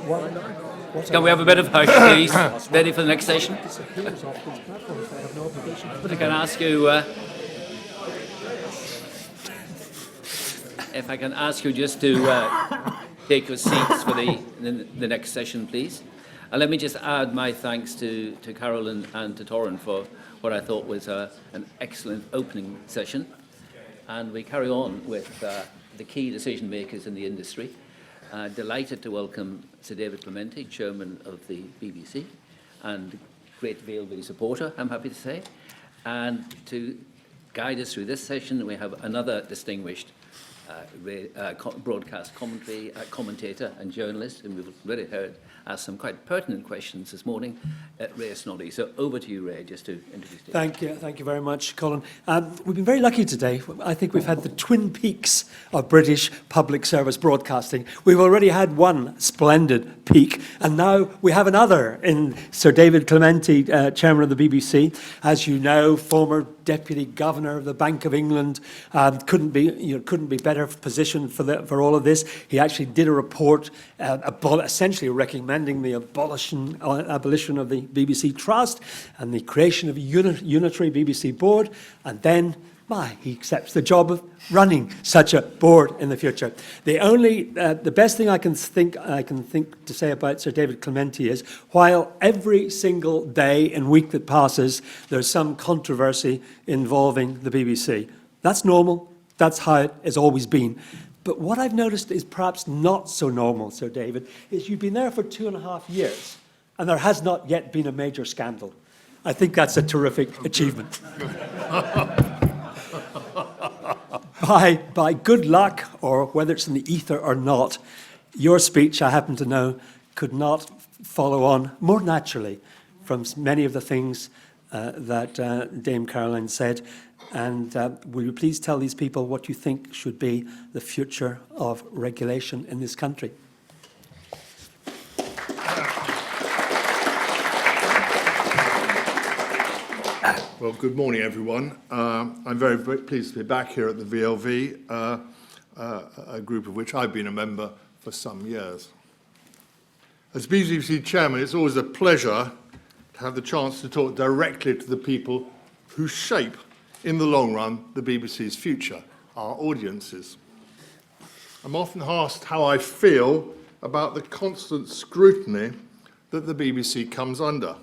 Can we have a bit of hush, please? Ready for the next session? But I can ask you, if I can ask you just to take your seats for the next session, please. And let me just add my thanks to Carolyn and to Torrin for what I thought was an excellent opening session. And we carry on with the key decision makers in the industry. Delighted to welcome Sir David Clementi, Chairman of the BBC, and great VLV supporter, I'm happy to say. And to guide us through this session, we have another distinguished broadcast commentator and journalist, whom we've already heard ask some quite pertinent questions this morning, Ray Snoddy. So over to you, Ray, just to introduce you. Thank you very much, Colin. We've been very lucky today. I think we've had the twin peaks of British public service broadcasting. We've already had one splendid peak, and now we have another in Sir David Clementi, Chairman of the BBC. As you know, former Deputy Governor of the Bank of England, couldn't be better positioned for all of this. He actually did a report essentially recommending the abolition of the BBC Trust and the creation of a unitary BBC board, and then he accepts the job of running such a board in the future. The best thing I can think to say about Sir David Clementi is, while every single day and week that passes, there's some controversy involving the BBC. That's normal. That's how it has always been. But what I've noticed is perhaps not so normal, Sir David, is you've been there for 2.5 years, and there has not yet been a major scandal. I think that's a terrific achievement. By good luck, or whether it's in the ether or not, your speech, I happen to know, could not follow on more naturally from many of the things that Dame Caroline said. And will you please tell these people what you think should be the future of regulation in this country? Well, good morning, everyone. I'm very, very pleased to be back here at the VLV, a group of which I've been a member for some years. As BBC Chairman, it's always a pleasure to have the chance to talk directly to the people who shape, in the long run, the BBC's future, our audiences. I'm often asked how I feel about the constant scrutiny that the BBC comes under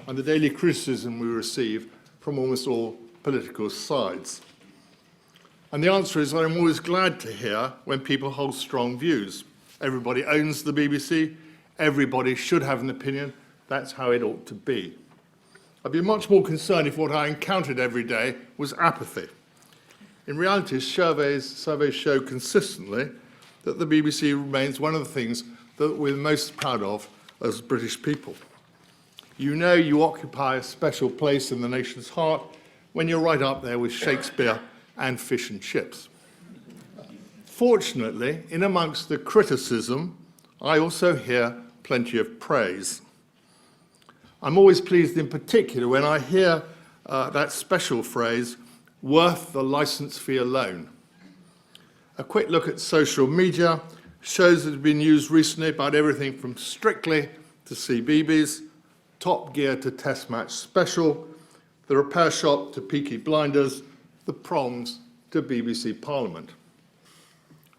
and the daily criticism we receive from almost all political sides. And the answer is I'm always glad to hear when people hold strong views. Everybody owns the BBC, everybody should have an opinion, that's how it ought to be. I'd be much more concerned if what I encountered every day was apathy. In reality, surveys show consistently that the BBC remains one of the things that we're most proud of as British people. You know you occupy a special place in the nation's heart when you're right up there with Shakespeare and fish and chips. Fortunately, in amongst the criticism, I also hear plenty of praise. I'm always pleased in particular when I hear that special phrase, worth the licence fee alone. A quick look at social media shows that it's been used recently about everything from Strictly to CBeebies, Top Gear to Test Match Special, the Repair Shop to Peaky Blinders, the Proms to BBC Parliament.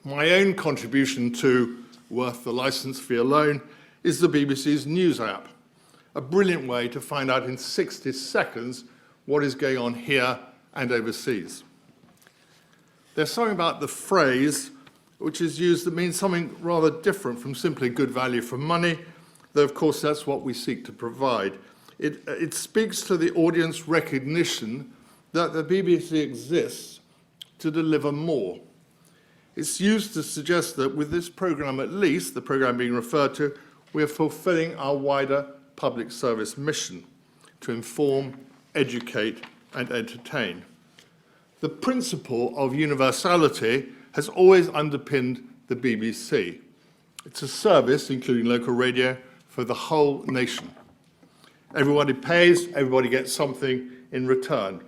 My own contribution to worth the licence fee alone is the BBC's news app, a brilliant way to find out in 60 seconds what is going on here and overseas. There's something about the phrase which is used that means something rather different from simply good value for money, though of course that's what we seek to provide. It speaks to the audience recognition that the BBC exists to deliver more. It's used to suggest that with this programme at least, the programme being referred to, we are fulfilling our wider public service mission to inform, educate and entertain. The principle of universality has always underpinned the BBC. It's a service, including local radio, for the whole nation. Everybody pays, everybody gets something in return.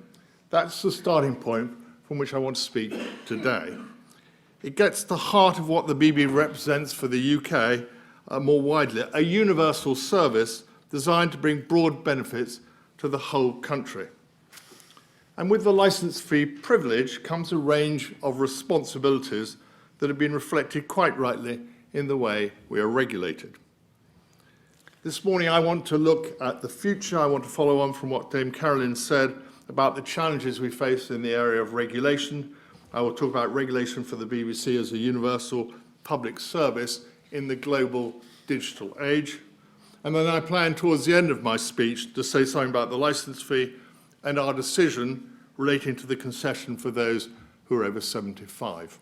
That's the starting point from which I want to speak today. It gets to the heart of what the BBC represents for the UK more widely, a universal service designed to bring broad benefits to the whole country. And with the licence fee privilege comes a range of responsibilities that have been reflected quite rightly in the way we are regulated. This morning I want to look at the future. I want to follow on from what Dame Carolyn said about the challenges we face in the area of regulation. I will talk about regulation for the BBC as a universal public service in the global digital age. And then I plan towards the end of my speech to say something about the licence fee and our decision relating to the concession for those who are over 75.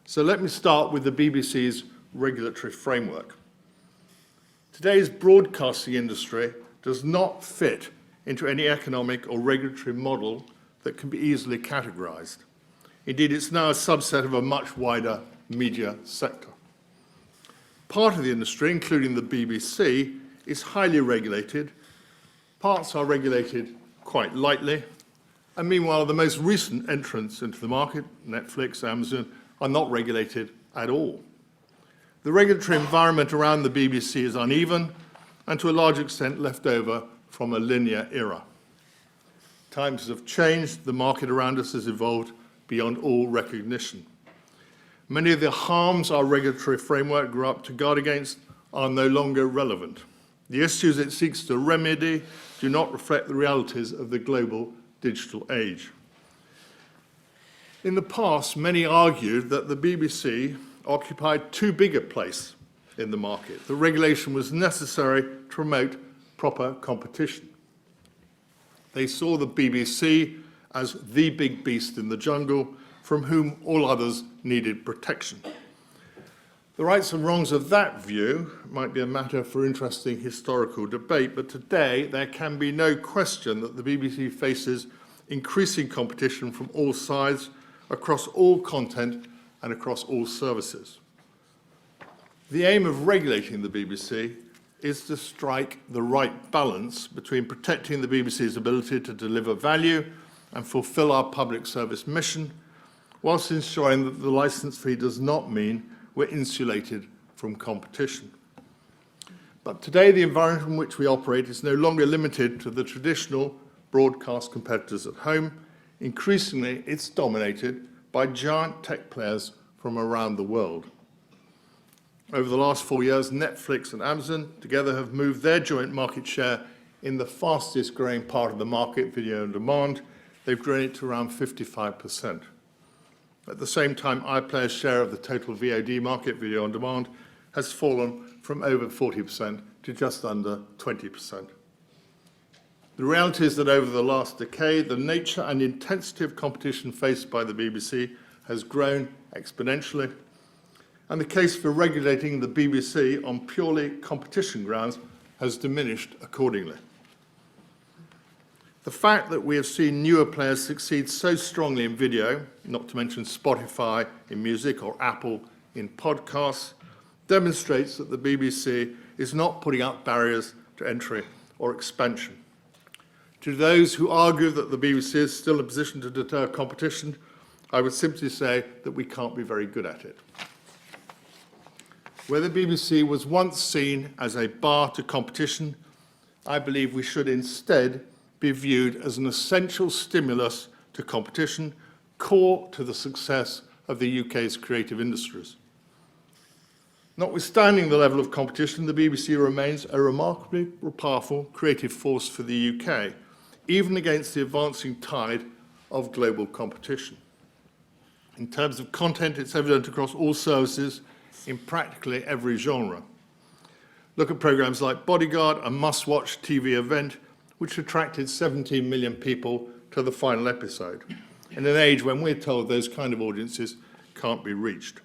So let me start with the BBC's regulatory framework. Today's broadcasting industry does not fit into any economic or regulatory model that can be easily categorised. Indeed, it's now a subset of a much wider media sector. Part of the industry, including the BBC, is highly regulated. Parts are regulated quite lightly. And meanwhile, the most recent entrants into the market, Netflix, Amazon, are not regulated at all. The regulatory environment around the BBC is uneven and to a large extent left over from a linear era. Times have changed, the market around us has evolved beyond all recognition. Many of the harms our regulatory framework grew up to guard against are no longer relevant. The issues it seeks to remedy do not reflect the realities of the global digital age. In the past, many argued that the BBC occupied too big a place in the market. The regulation was necessary to promote proper competition. They saw the BBC as the big beast in the jungle from whom all others needed protection. The rights and wrongs of that view might be a matter for interesting historical debate, but today there can be no question that the BBC faces increasing competition from all sides, across all content and across all services. The aim of regulating the BBC is to strike the right balance between protecting the BBC's ability to deliver value and fulfil our public service mission, whilst ensuring that the licence fee does not mean we're insulated from competition. But today, the environment in which we operate is no longer limited to the traditional broadcast competitors at home. Increasingly, it's dominated by giant tech players from around the world. Over the last 4 years, Netflix and Amazon together have moved their joint market share in the fastest growing part of the market, video on demand. They've grown it to around 55%. At the same time, iPlayer's share of the total VOD market, video on demand, has fallen from over 40% to just under 20%. The reality is that over the last decade, the nature and intensity of competition faced by the BBC has grown exponentially, and the case for regulating the BBC on purely competition grounds has diminished accordingly. The fact that we have seen newer players succeed so strongly in video, not to mention Spotify in music or Apple in podcasts, demonstrates that the BBC is not putting up barriers to entry or expansion. To those who argue that the BBC is still in a position to deter competition, I would simply say that we can't be very good at it. Where the BBC was once seen as a bar to competition, I believe we should instead be viewed as an essential stimulus to competition, core to the success of the UK's creative industries. Notwithstanding the level of competition, the BBC remains a remarkably powerful creative force for the UK, even against the advancing tide of global competition. In terms of content, it's evident across all services in practically every genre. Look at programmes like Bodyguard, a must-watch TV event which attracted 17 million people to the final episode, in an age when we're told those kind of audiences can't be reached.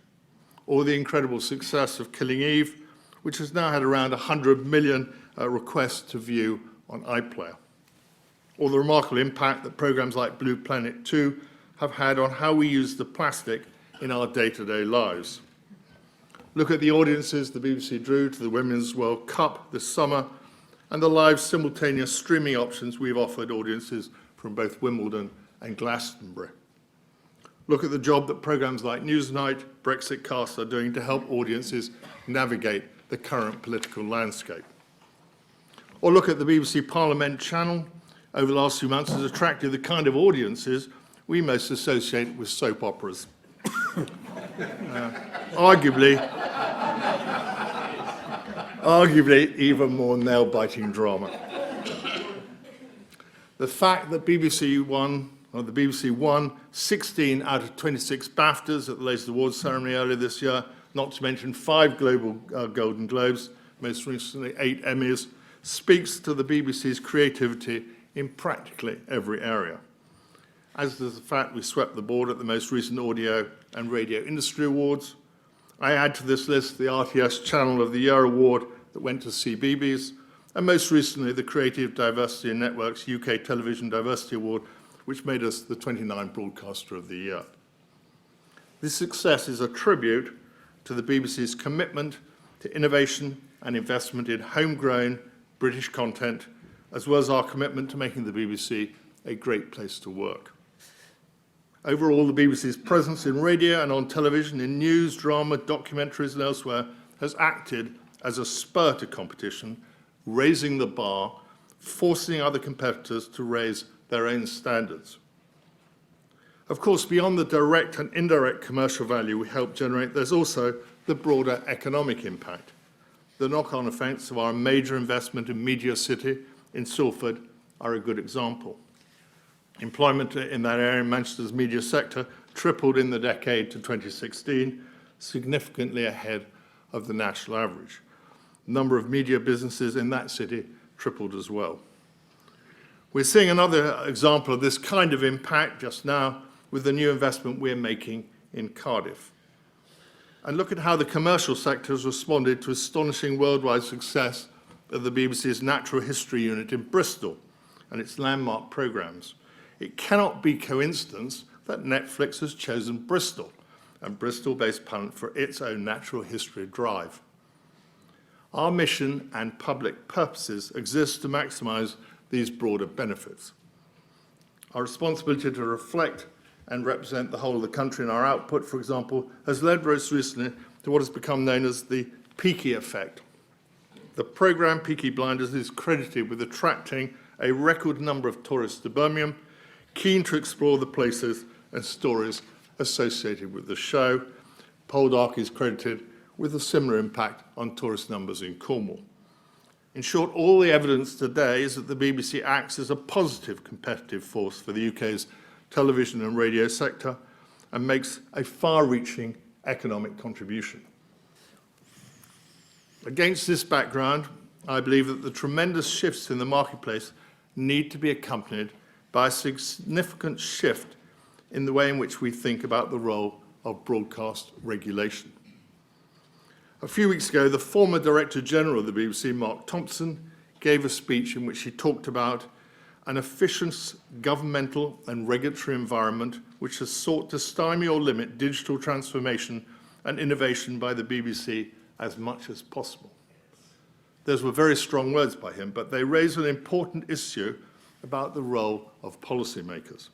Or the incredible success of Killing Eve, which has now had around 100 million requests to view on iPlayer. Or the remarkable impact that programmes like Blue Planet 2 have had on how we use the plastic in our day-to-day lives. Look at the audiences the BBC drew to the Women's World Cup this summer, and the live simultaneous streaming options we've offered audiences from both Wimbledon and Glastonbury. Look at the job that programmes like Newsnight, Brexitcast are doing to help audiences navigate the current political landscape. Or look at the BBC Parliament channel. Over the last few months has attracted the kind of audiences we most associate with soap operas. Arguably even more nail-biting drama. The fact that the BBC won 16 out of 26 BAFTAs at the latest awards ceremony earlier this year, not to mention 5 global Golden Globes, most recently 8 Emmys, speaks to the BBC's creativity in practically every area. As does the fact we swept the board at the most recent Audio and Radio Industry Awards. I add to this list the RTS Channel of the Year Award that went to CBeebies, and most recently the Creative Diversity and Networks UK Television Diversity Award, which made us the 29th Broadcaster of the Year. This success is a tribute to the BBC's commitment to innovation and investment in homegrown British content, as well as our commitment to making the BBC a great place to work. Overall, the BBC's presence in radio and on television, in news, drama, documentaries and elsewhere, has acted as a spur to competition, raising the bar, forcing other competitors to raise their own standards. Of course, beyond the direct and indirect commercial value we help generate, there's also the broader economic impact. The knock-on effects of our major investment in Media City in Salford are a good example. Employment in that area in Manchester's media sector tripled in the decade to 2016, significantly ahead of the national average. The number of media businesses in that city tripled as well. We're seeing another example of this kind of impact just now with the new investment we're making in Cardiff. And look at how the commercial sector has responded to astonishing worldwide success of the BBC's Natural History Unit in Bristol and its landmark programmes. It cannot be coincidence that Netflix has chosen Bristol and Bristol-based talent for its own natural history drive. Our mission and public purposes exist to maximise these broader benefits. Our responsibility to reflect and represent the whole of the country in our output, for example, has led most recently to what has become known as the Peaky effect. The programme Peaky Blinders is credited with attracting a record number of tourists to Birmingham, keen to explore the places and stories associated with the show. Poldark is credited with a similar impact on tourist numbers in Cornwall. In short, all the evidence today is that the BBC acts as a positive competitive force for the UK's television and radio sector and makes a far-reaching economic contribution. Against this background, I believe that the tremendous shifts in the marketplace need to be accompanied by a significant shift in the way in which we think about the role of broadcast regulation. A few weeks ago, the former Director General of the BBC, Mark Thompson, gave a speech in which he talked about an efficient governmental and regulatory environment which has sought to stymie or limit digital transformation and innovation by the BBC as much as possible. Those were very strong words by him, but they raise an important issue about the role of policymakers.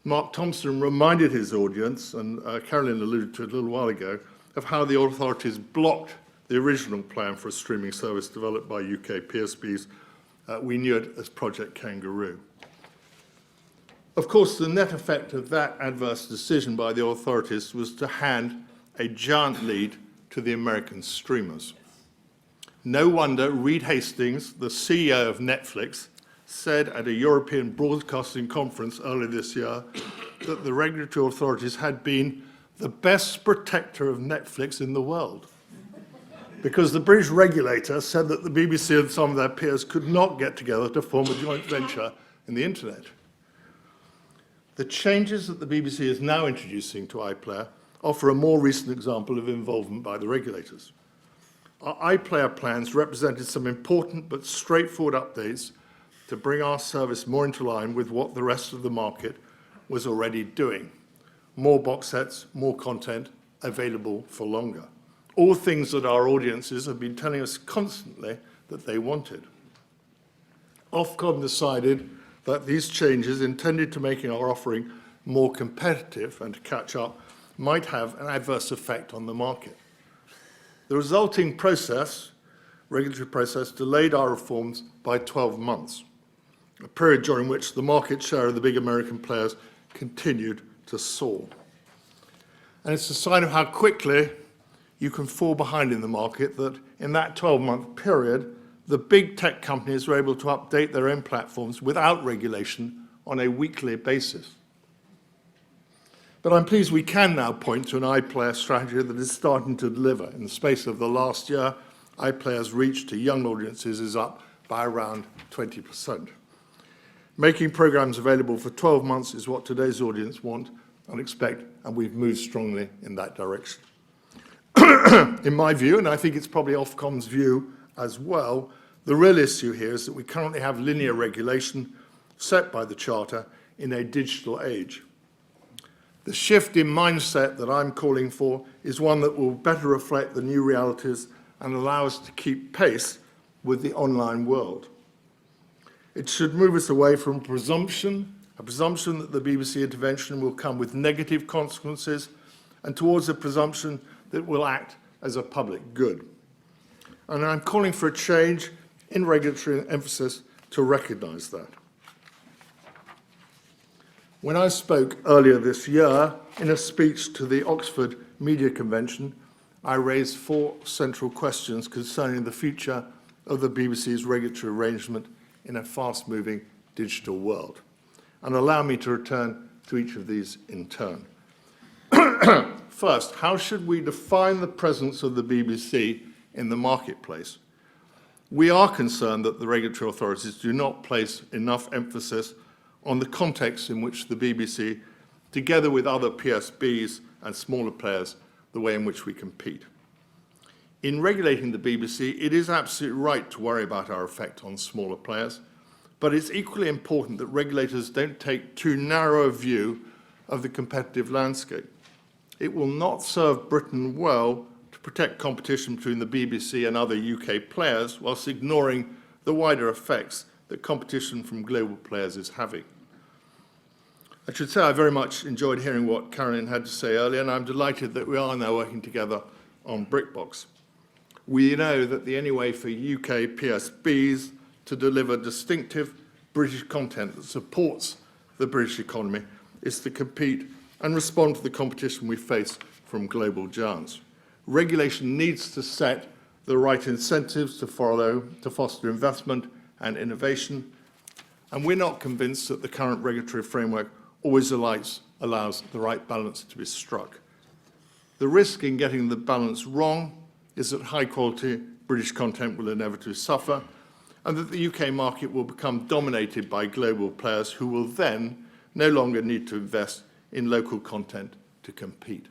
Mark Thompson reminded his audience, and Carolyn alluded to it a little while ago, of how the authorities blocked the original plan for a streaming service developed by UK PSBs. We knew it as Project Kangaroo. Of course, the net effect of that adverse decision by the authorities was to hand a giant lead to the American streamers. No wonder Reed Hastings, the CEO of Netflix, said at a European broadcasting conference earlier this year that the regulatory authorities had been the best protector of Netflix in the world, because the British regulator said that the BBC and some of their peers could not get together to form a joint venture in the internet. The changes that the BBC is now introducing to iPlayer offer a more recent example of involvement by the regulators. Our iPlayer plans represented some important but straightforward updates to bring our service more into line with what the rest of the market was already doing. More box sets, more content, available for longer. All things that our audiences have been telling us constantly that they wanted. Ofcom decided that these changes, intended to making our offering more competitive and to catch up, might have an adverse effect on the market. The resulting regulatory process, delayed our reforms by 12 months, a period during which the market share of the big American players continued to soar. And it's a sign of how quickly you can fall behind in the market that in that 12-month period, the big tech companies were able to update their own platforms without regulation on a weekly basis. But I'm pleased we can now point to an iPlayer strategy that is starting to deliver. In the space of the last year, iPlayer's reach to young audiences is up by around 20%. Making programs available for 12 months is what today's audience want and expect, and we've moved strongly in that direction. In my view, and I think it's probably Ofcom's view as well, the real issue here is that we currently have linear regulation set by the Charter in a digital age. The shift in mindset that I'm calling for is one that will better reflect the new realities and allow us to keep pace with the online world. It should move us away from a presumption that the BBC intervention will come with negative consequences, and towards a presumption that will act as a public good. And I'm calling for a change in regulatory emphasis to recognise that. When I spoke earlier this year in a speech to the Oxford Media Convention, I raised 4 central questions concerning the future of the BBC's regulatory arrangement in a fast-moving digital world. And allow me to return to each of these in turn. First, how should we define the presence of the BBC in the marketplace? We are concerned that the regulatory authorities do not place enough emphasis on the context in which the BBC, together with other PSBs and smaller players, the way in which we compete. In regulating the BBC, it is absolutely right to worry about our effect on smaller players, but it's equally important that regulators don't take too narrow a view of the competitive landscape. It will not serve Britain well to protect competition between the BBC and other UK players whilst ignoring the wider effects that competition from global players is having. I should say I very much enjoyed hearing what Caroline had to say earlier, and I'm delighted that we are now working together on BrickBox. We know that the only way for UK PSBs to deliver distinctive British content that supports the British economy is to compete and respond to the competition we face from global giants. Regulation needs to set the right incentives to foster investment and innovation, and we're not convinced that the current regulatory framework always allows the right balance to be struck. The risk in getting the balance wrong is that high-quality British content will inevitably suffer, and that the UK market will become dominated by global players who will then no longer need to invest in local content to compete.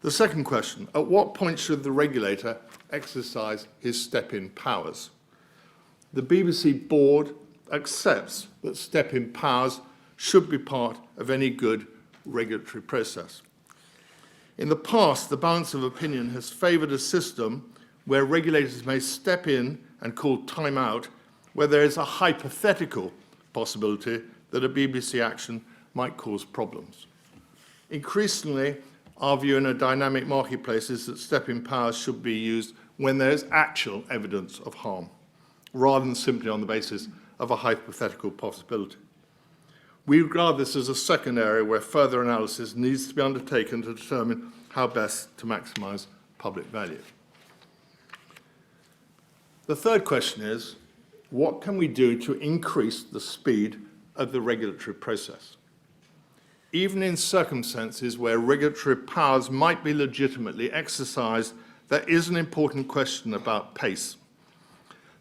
The second question, at what point should the regulator exercise his step-in powers? The BBC board accepts that step-in powers should be part of any good regulatory process. In the past, the balance of opinion has favoured a system where regulators may step in and call time out where there is a hypothetical possibility that a BBC action might cause problems. Increasingly, our view in a dynamic marketplace is that step-in powers should be used when there is actual evidence of harm, rather than simply on the basis of a hypothetical possibility. We regard this as a second area where further analysis needs to be undertaken to determine how best to maximise public value. The third question is, what can we do to increase the speed of the regulatory process? Even in circumstances where regulatory powers might be legitimately exercised, there is an important question about pace.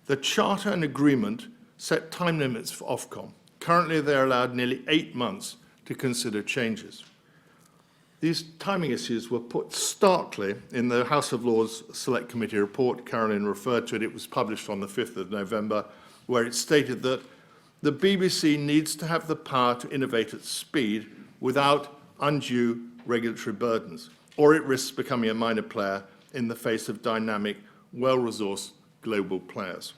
The Charter and Agreement set time limits for Ofcom. Currently, they're allowed nearly 8 months to consider changes. These timing issues were put starkly in the House of Lords Select Committee report. Caroline referred to it. It was published on the 5th of November, where it stated that the BBC needs to have the power to innovate at speed without undue regulatory burdens, or it risks becoming a minor player in the face of dynamic, well-resourced global players.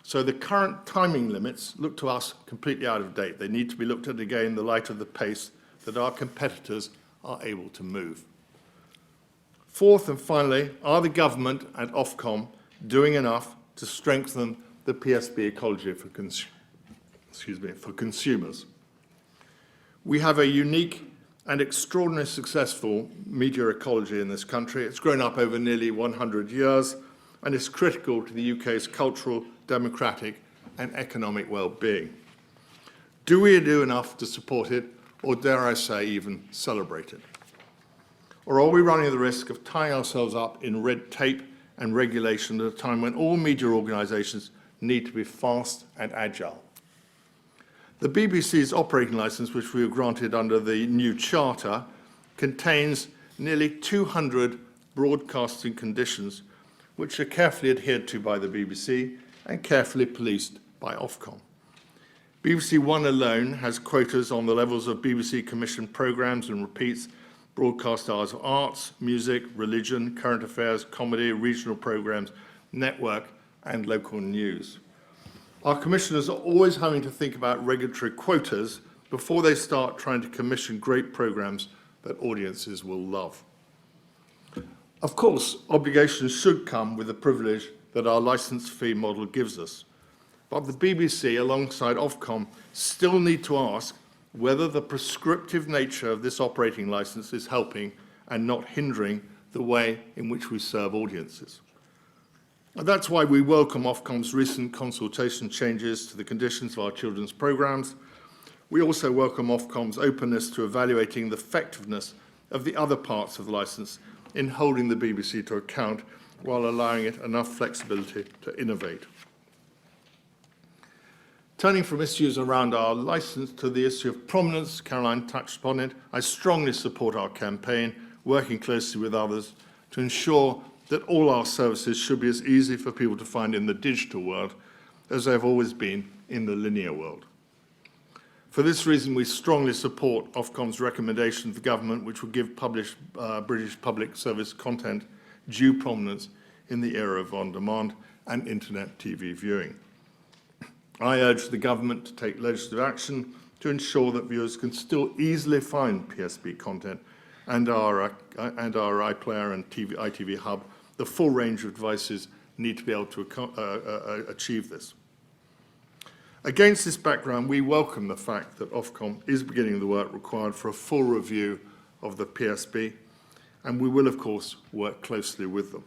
So the current timing limits look to us completely out of date. They need to be looked at again in the light of the pace that our competitors are able to move. Fourth and finally, are the government and Ofcom doing enough to strengthen the PSB ecology for consumers? We have a unique and extraordinarily successful media ecology in this country. It's grown up over nearly 100 years and is critical to the UK's cultural, democratic and economic well-being. Do we do enough to support it, or dare I say, even celebrate it? Or are we running the risk of tying ourselves up in red tape and regulation at a time when all media organisations need to be fast and agile? The BBC's operating licence, which we were granted under the new charter, contains nearly 200 broadcasting conditions, which are carefully adhered to by the BBC and carefully policed by Ofcom. BBC One alone has quotas on the levels of BBC commissioned programmes and repeats, broadcast hours of arts, music, religion, current affairs, comedy, regional programmes, network and local news. Our commissioners are always having to think about regulatory quotas before they start trying to commission great programmes that audiences will love. Of course, obligations should come with the privilege that our licence fee model gives us. But the BBC, alongside Ofcom, still need to ask whether the prescriptive nature of this operating licence is helping and not hindering the way in which we serve audiences. And that's why we welcome Ofcom's recent consultation changes to the conditions of our children's programmes. We also welcome Ofcom's openness to evaluating the effectiveness of the other parts of the licence in holding the BBC to account while allowing it enough flexibility to innovate. Turning from issues around our licence to the issue of prominence, Caroline touched upon it. I strongly support our campaign, working closely with others to ensure that all our services should be as easy for people to find in the digital world as they have always been in the linear world. For this reason, we strongly support Ofcom's recommendation to the government, which will give British public service content due prominence in the era of on-demand and internet TV viewing. I urge the government to take legislative action to ensure that viewers can still easily find PSB content and our iPlayer and ITV Hub. The full range of devices need to be able to achieve this. Against this background, we welcome the fact that Ofcom is beginning the work required for a full review of the PSB, and we will, of course, work closely with them.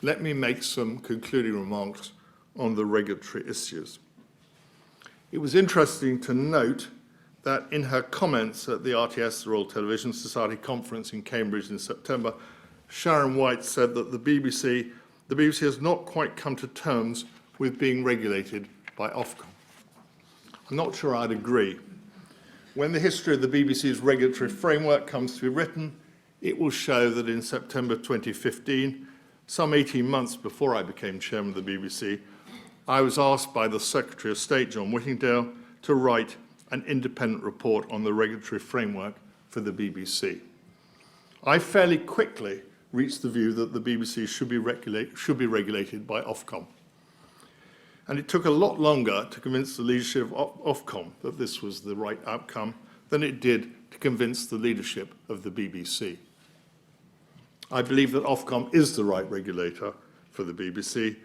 Let me make some concluding remarks on the regulatory issues. It was interesting to note that in her comments at the RTS, the Royal Television Society conference in Cambridge in September, Sharon White said that the BBC has not quite come to terms with being regulated by Ofcom. I'm not sure I'd agree. When the history of the BBC's regulatory framework comes to be written, it will show that in September 2015, some 18 months before I became chairman of the BBC, I was asked by the Secretary of State, John Whittingdale, to write an independent report on the regulatory framework for the BBC. I fairly quickly reached the view that the BBC should be regulated by Ofcom. And it took a lot longer to convince the leadership of Ofcom that this was the right outcome than it did to convince the leadership of the BBC. I believe that Ofcom is the right regulator for the BBC.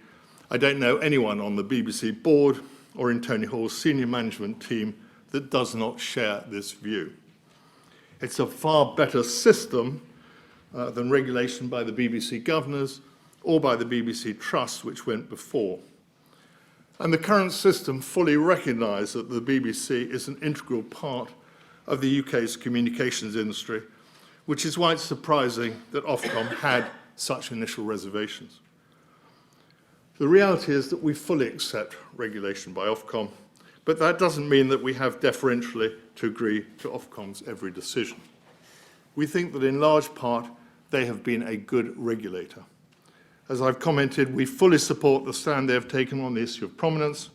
I don't know anyone on the BBC board or in Tony Hall's senior management team that does not share this view. It's a far better system than regulation by the BBC governors or by the BBC Trust, which went before. And the current system fully recognises that the BBC is an integral part of the UK's communications industry, which is why it's surprising that Ofcom had such initial reservations. The reality is that we fully accept regulation by Ofcom, but that doesn't mean that we have deferentially to agree to Ofcom's every decision. We think that in large part they have been a good regulator. As I've commented, we fully support the stand they have taken on the issue of prominence,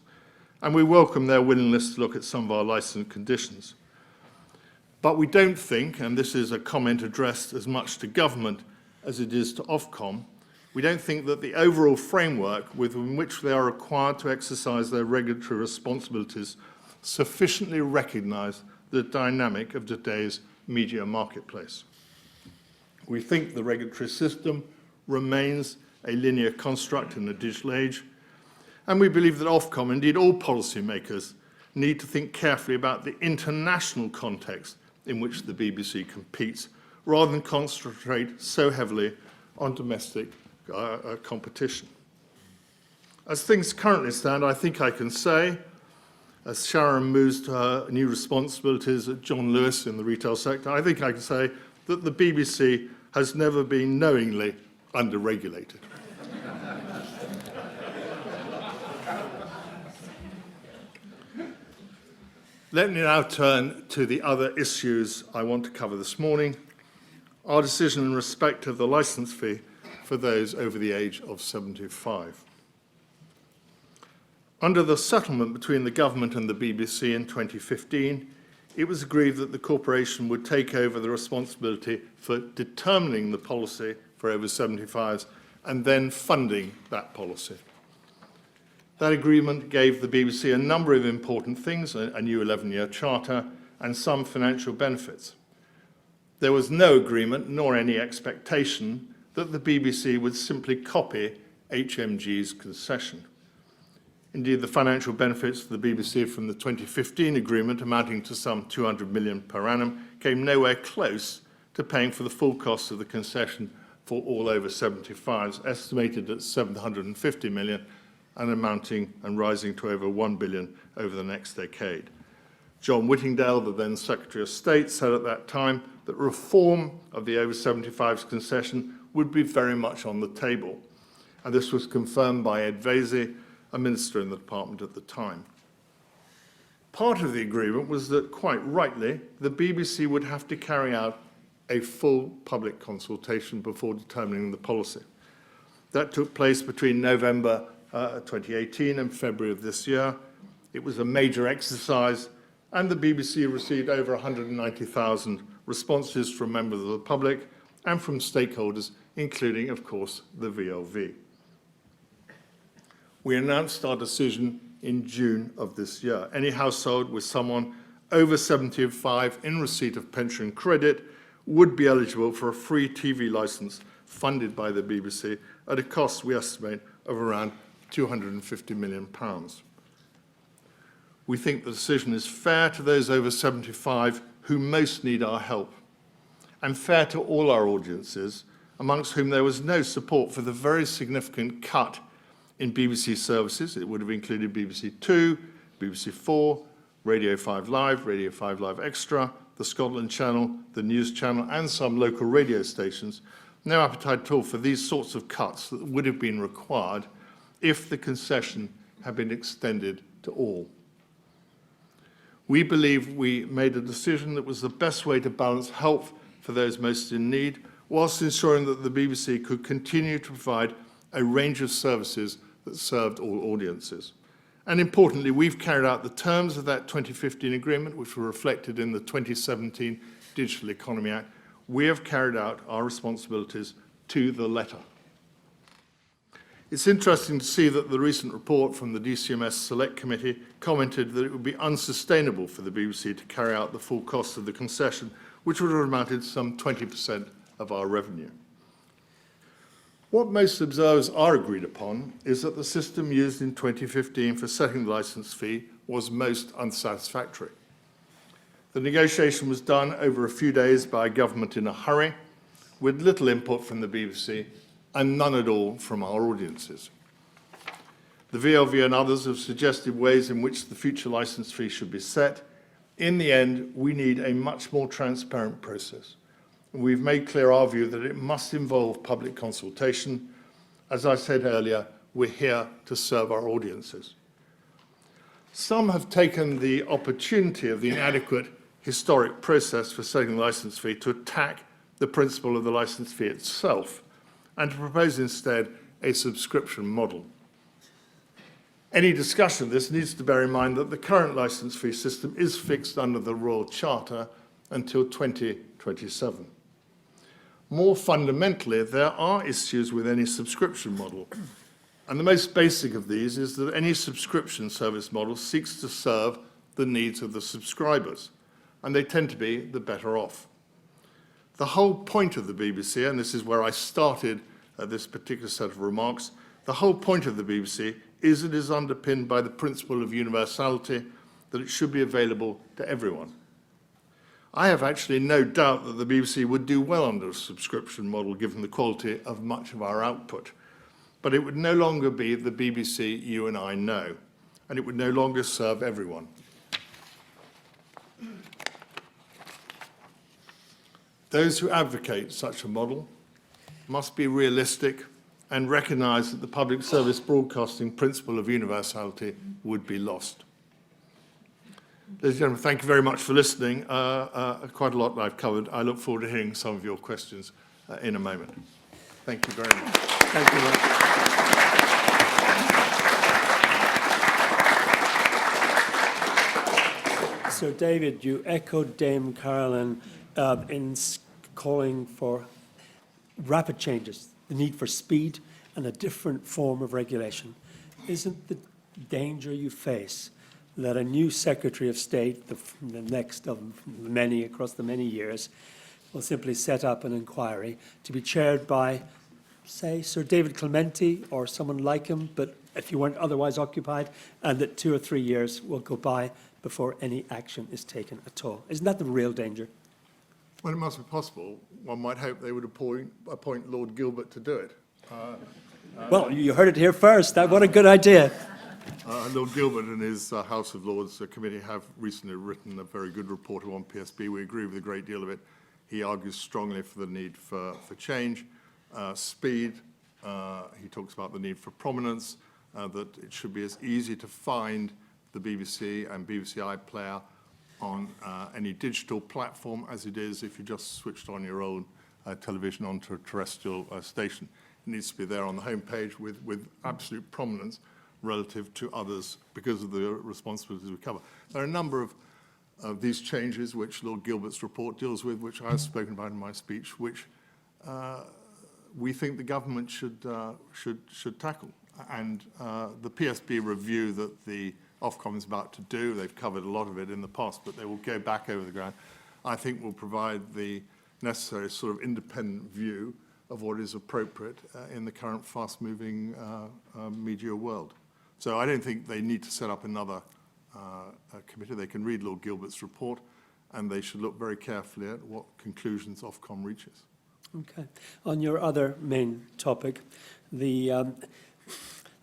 and we welcome their willingness to look at some of our licence conditions. But we don't think, and this is a comment addressed as much to government as it is to Ofcom, we don't think that the overall framework within which they are required to exercise their regulatory responsibilities sufficiently recognise the dynamic of today's media marketplace. We think the regulatory system remains a linear construct in the digital age, and we believe that Ofcom, indeed all policymakers, need to think carefully about the international context in which the BBC competes, rather than concentrate so heavily on domestic competition. As things currently stand, I think I can say, as Sharon moves to her new responsibilities at John Lewis in the retail sector, I think I can say that the BBC has never been knowingly under-regulated. Let me now turn to the other issues I want to cover this morning. Our decision in respect of the licence fee for those over the age of 75. Under the settlement between the government and the BBC in 2015, it was agreed that the corporation would take over the responsibility for determining the policy for over 75s and then funding that policy. That agreement gave the BBC a number of important things, a new 11-year charter and some financial benefits. There was no agreement nor any expectation that the BBC would simply copy HMG's concession. Indeed, the financial benefits to the BBC from the 2015 agreement, amounting to some 200 million per annum, came nowhere close to paying for the full cost of the concession for all over 75s, estimated at 750 million and amounting and rising to over 1 billion over the next decade. John Whittingdale, the then Secretary of State, said at that time that reform of the over 75s concession would be very much on the table. And this was confirmed by Ed Vaizey, a minister in the department at the time. Part of the agreement was that, quite rightly, the BBC would have to carry out a full public consultation before determining the policy. That took place between November 2018 and February of this year. It was a major exercise, and the BBC received over 190,000 responses from members of the public and from stakeholders, including, of course, the VLV. We announced our decision in June of this year. Any household with someone over 75 in receipt of pension credit would be eligible for a free TV licence funded by the BBC at a cost, we estimate, of around £250 million. We think the decision is fair to those over 75 who most need our help, and fair to all our audiences, amongst whom there was no support for the very significant cut in BBC services. It would have included BBC Two, BBC Four, Radio 5 Live, Radio 5 Live Extra, the Scotland Channel, the News Channel, and some local radio stations. No appetite at all for these sorts of cuts that would have been required if the concession had been extended to all. We believe we made a decision that was the best way to balance help for those most in need, whilst ensuring that the BBC could continue to provide a range of services that served all audiences. And importantly, we've carried out the terms of that 2015 agreement, which were reflected in the 2017 Digital Economy Act. We have carried out our responsibilities to the letter. It's interesting to see that the recent report from the DCMS Select Committee commented that it would be unsustainable for the BBC to carry out the full cost of the concession, which would have amounted to some 20% of our revenue. What most observers are agreed upon is that the system used in 2015 for setting the licence fee was most unsatisfactory. The negotiation was done over a few days by a government in a hurry, with little input from the BBC and none at all from our audiences. The VLV and others have suggested ways in which the future licence fee should be set. In the end, we need a much more transparent process. We've made clear our view that it must involve public consultation. As I said earlier, we're here to serve our audiences. Some have taken the opportunity of the inadequate historic process for setting the licence fee to attack the principle of the licence fee itself and to propose instead a subscription model. Any discussion of this needs to bear in mind that the current licence fee system is fixed under the Royal Charter until 2027. More fundamentally, there are issues with any subscription model. And the most basic of these is that any subscription service model seeks to serve the needs of the subscribers, and they tend to be the better off. The whole point of the BBC, and this is where I started this particular set of remarks, the whole point of the BBC is it is underpinned by the principle of universality, that it should be available to everyone. I have actually no doubt that the BBC would do well under a subscription model given the quality of much of our output. But it would no longer be the BBC you and I know, and it would no longer serve everyone. Those who advocate such a model must be realistic and recognise that the public service broadcasting principle of universality would be lost. Ladies and gentlemen, thank you very much for listening. Quite a lot I've covered. I look forward to hearing some of your questions in a moment. Thank you very much. Thank you, Lord. So, David, you echoed Dame Carolyn in calling for rapid changes, the need for speed and a different form of regulation. Isn't the danger you face that a new Secretary of State, the next of many across the many years, will simply set up an inquiry to be chaired by, say, Sir David Clementi or someone like him, but if you weren't otherwise occupied, and that 2 or 3 years will go by before any action is taken at all? Isn't that the real danger? Well, it must be possible. One might hope they would appoint Lord Gilbert to do it. Well, you heard it here first. What a good idea. Lord Gilbert and his House of Lords committee have recently written a very good report on PSB. We agree with a great deal of it. He argues strongly for the need for change, speed. He talks about the need for prominence, that it should be as easy to find the BBC and BBC iPlayer on any digital platform as it is if you just switched on your own television onto a terrestrial station. It needs to be there on the homepage with absolute prominence relative to others because of the responsibilities we cover. There are a number of these changes which Lord Gilbert's report deals with, which I have spoken about in my speech, which we think the government should tackle. And the PSB review that the Ofcom is about to do, they've covered a lot of it in the past, but they will go back over the ground, I think will provide the necessary sort of independent view of what is appropriate in the current fast-moving media world. So I don't think they need to set up another committee. They can read Lord Gilbert's report, and they should look very carefully at what conclusions Ofcom reaches. Okay. On your other main topic, the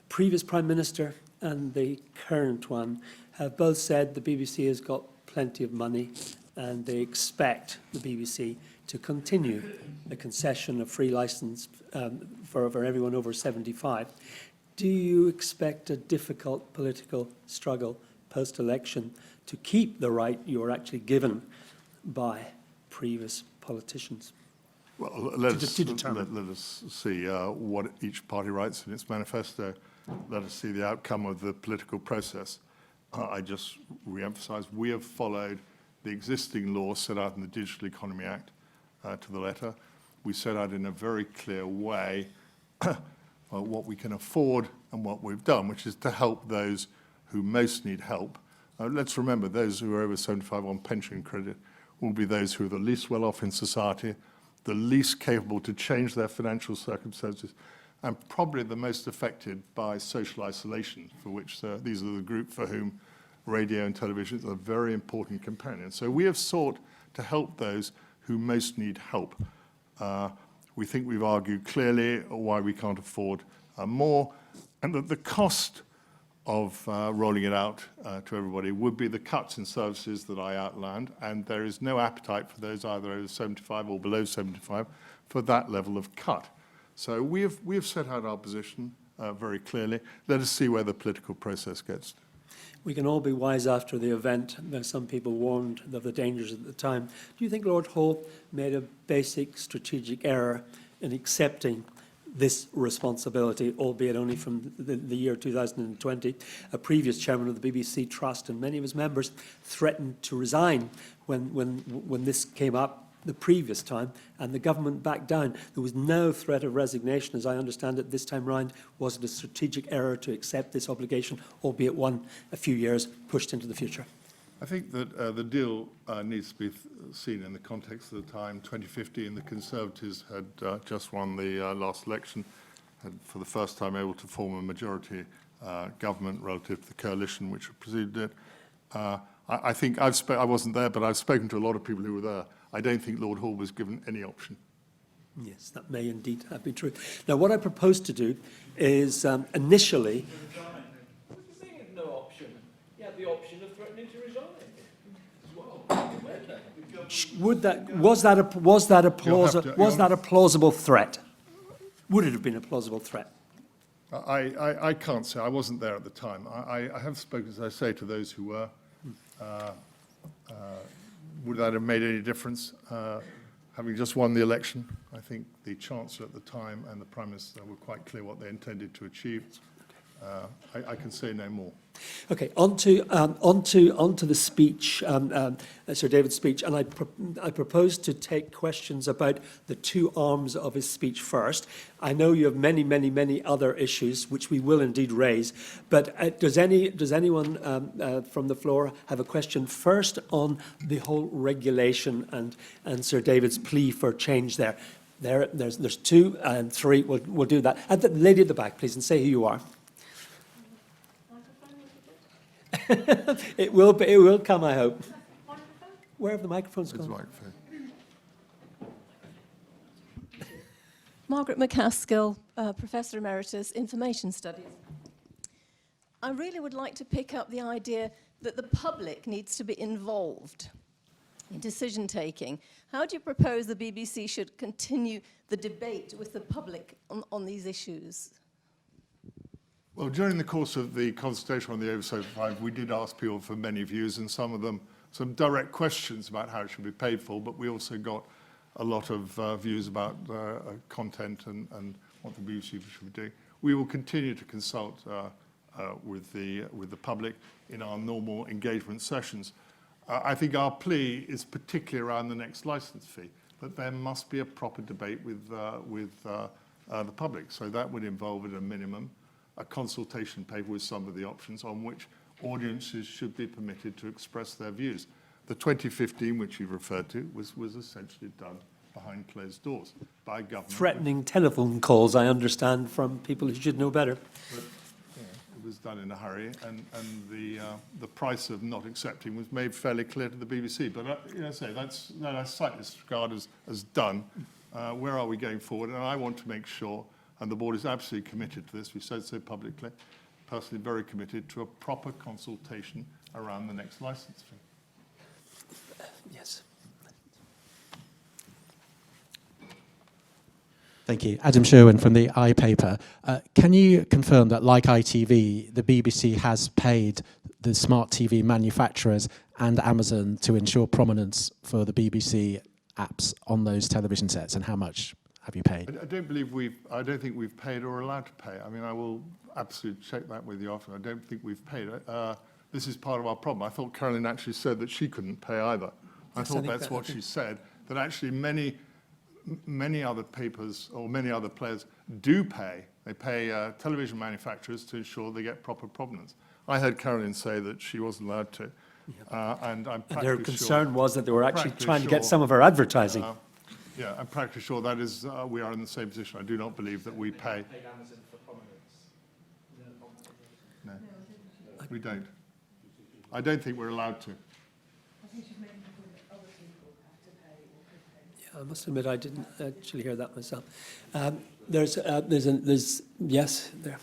previous Prime Minister and the current one have both said the BBC has got plenty of money and they expect the BBC to continue the concession of free licence for everyone over 75. Do you expect a difficult political struggle post-election to keep the right you were actually given by previous politicians? Well, let us see what each party writes in its manifesto. Let us see the outcome of the political process. I just re-emphasise, we have followed the existing law set out in the Digital Economy Act to the letter. We set out in a very clear way what we can afford and what we've done, which is to help those who most need help. Let's remember, those who are over 75 on pension credit will be those who are the least well off in society, the least capable to change their financial circumstances, and probably the most affected by social isolation, for which these are the group for whom radio and television is a very important companion. So we have sought to help those who most need help. We think we've argued clearly why we can't afford more, and that the cost of rolling it out to everybody would be the cuts in services that I outlined, and there is no appetite for those either over 75 or below 75 for that level of cut. So we have set out our position very clearly. Let us see where the political process gets. We can all be wise after the event. Some people warned of the dangers at the time. Do you think Lord Hull made a basic strategic error in accepting this responsibility, albeit only from the year 2020? A previous chairman of the BBC Trust and many of his members threatened to resign when this came up the previous time, and the government backed down. There was no threat of resignation, as I understand it, this time round. Was it a strategic error to accept this obligation, albeit one a few years pushed into the future? I think that the deal needs to be seen in the context of the time. 2015, the Conservatives had just won the last election, had for the first time able to form a majority government relative to the coalition which preceded it. I think I wasn't there, but I've spoken to a lot of people who were there. I don't think Lord Hall was given any option. Yes, that may indeed have been true. Now, what I propose to do is initially... What do you mean no option? You had the option of threatening to resign as well. Was that a plausible threat? Would it have been a plausible threat? I can't say. I wasn't there at the time. I have spoken, as I say, to those who were. Would that have made any difference? Having just won the election, I think the Chancellor at the time and the Prime Minister were quite clear what they intended to achieve. I can say no more. Okay, on to the speech, Sir David's speech, and I propose to take questions about the two arms of his speech first. I know you have many, many, many other issues which we will indeed raise, but does anyone from the floor have a question first on the whole regulation and Sir David's plea for change there? There's two and three. We'll do that. And the lady at the back, please, and say who you are. It will come, I hope. Where have the microphones gone? Margaret McCaskill, Professor Emeritus, Information Studies. I really would like to pick up the idea that the public needs to be involved in decision-taking. How do you propose the BBC should continue the debate with the public on these issues? Well, during the course of the consultation on the Oversight 5, we did ask people for many views, and some of them some direct questions about how it should be paid for, but we also got a lot of views about content and what the BBC should be doing. We will continue to consult with the public in our normal engagement sessions. I think our plea is particularly around the next licence fee, that there must be a proper debate with the public. So that would involve at a minimum a consultation paper with some of the options on which audiences should be permitted to express their views. The 2015, which you referred to, was essentially done behind closed doors by government. Threatening telephone calls, I understand, from people who should know better. But, it was done in a hurry, and the price of not accepting was made fairly clear to the BBC. But that's slightly disregarded as done. Where are we going forward? And I want to make sure, and the board is absolutely committed to this, we said so publicly, personally very committed to a proper consultation around the next licence fee. Yes. Thank you. Adam Sherwin from the iPaper. Can you confirm that, like ITV, the BBC has paid the smart TV manufacturers and Amazon to ensure prominence for the BBC apps on those television sets, and how much have you paid? I don't think we've paid or allowed to pay. I mean, I will absolutely check that with you after. I don't think we've paid. This is part of our problem. I thought Caroline actually said that she couldn't pay either. I thought that's what she said, that actually many other papers or many other players do pay. They pay television manufacturers to ensure they get proper provenance. I heard Caroline say that she wasn't allowed to. And their concern was that they were actually trying to get some of our advertising. Yeah, I'm practically sure that is, we are in the same position. I do not believe that we pay. Amazon for prominence? No, we don't. I don't think we're allowed to. I think she's making the point that other people have to pay or could pay. Yeah, I must admit I didn't actually hear that myself. There's yes, there.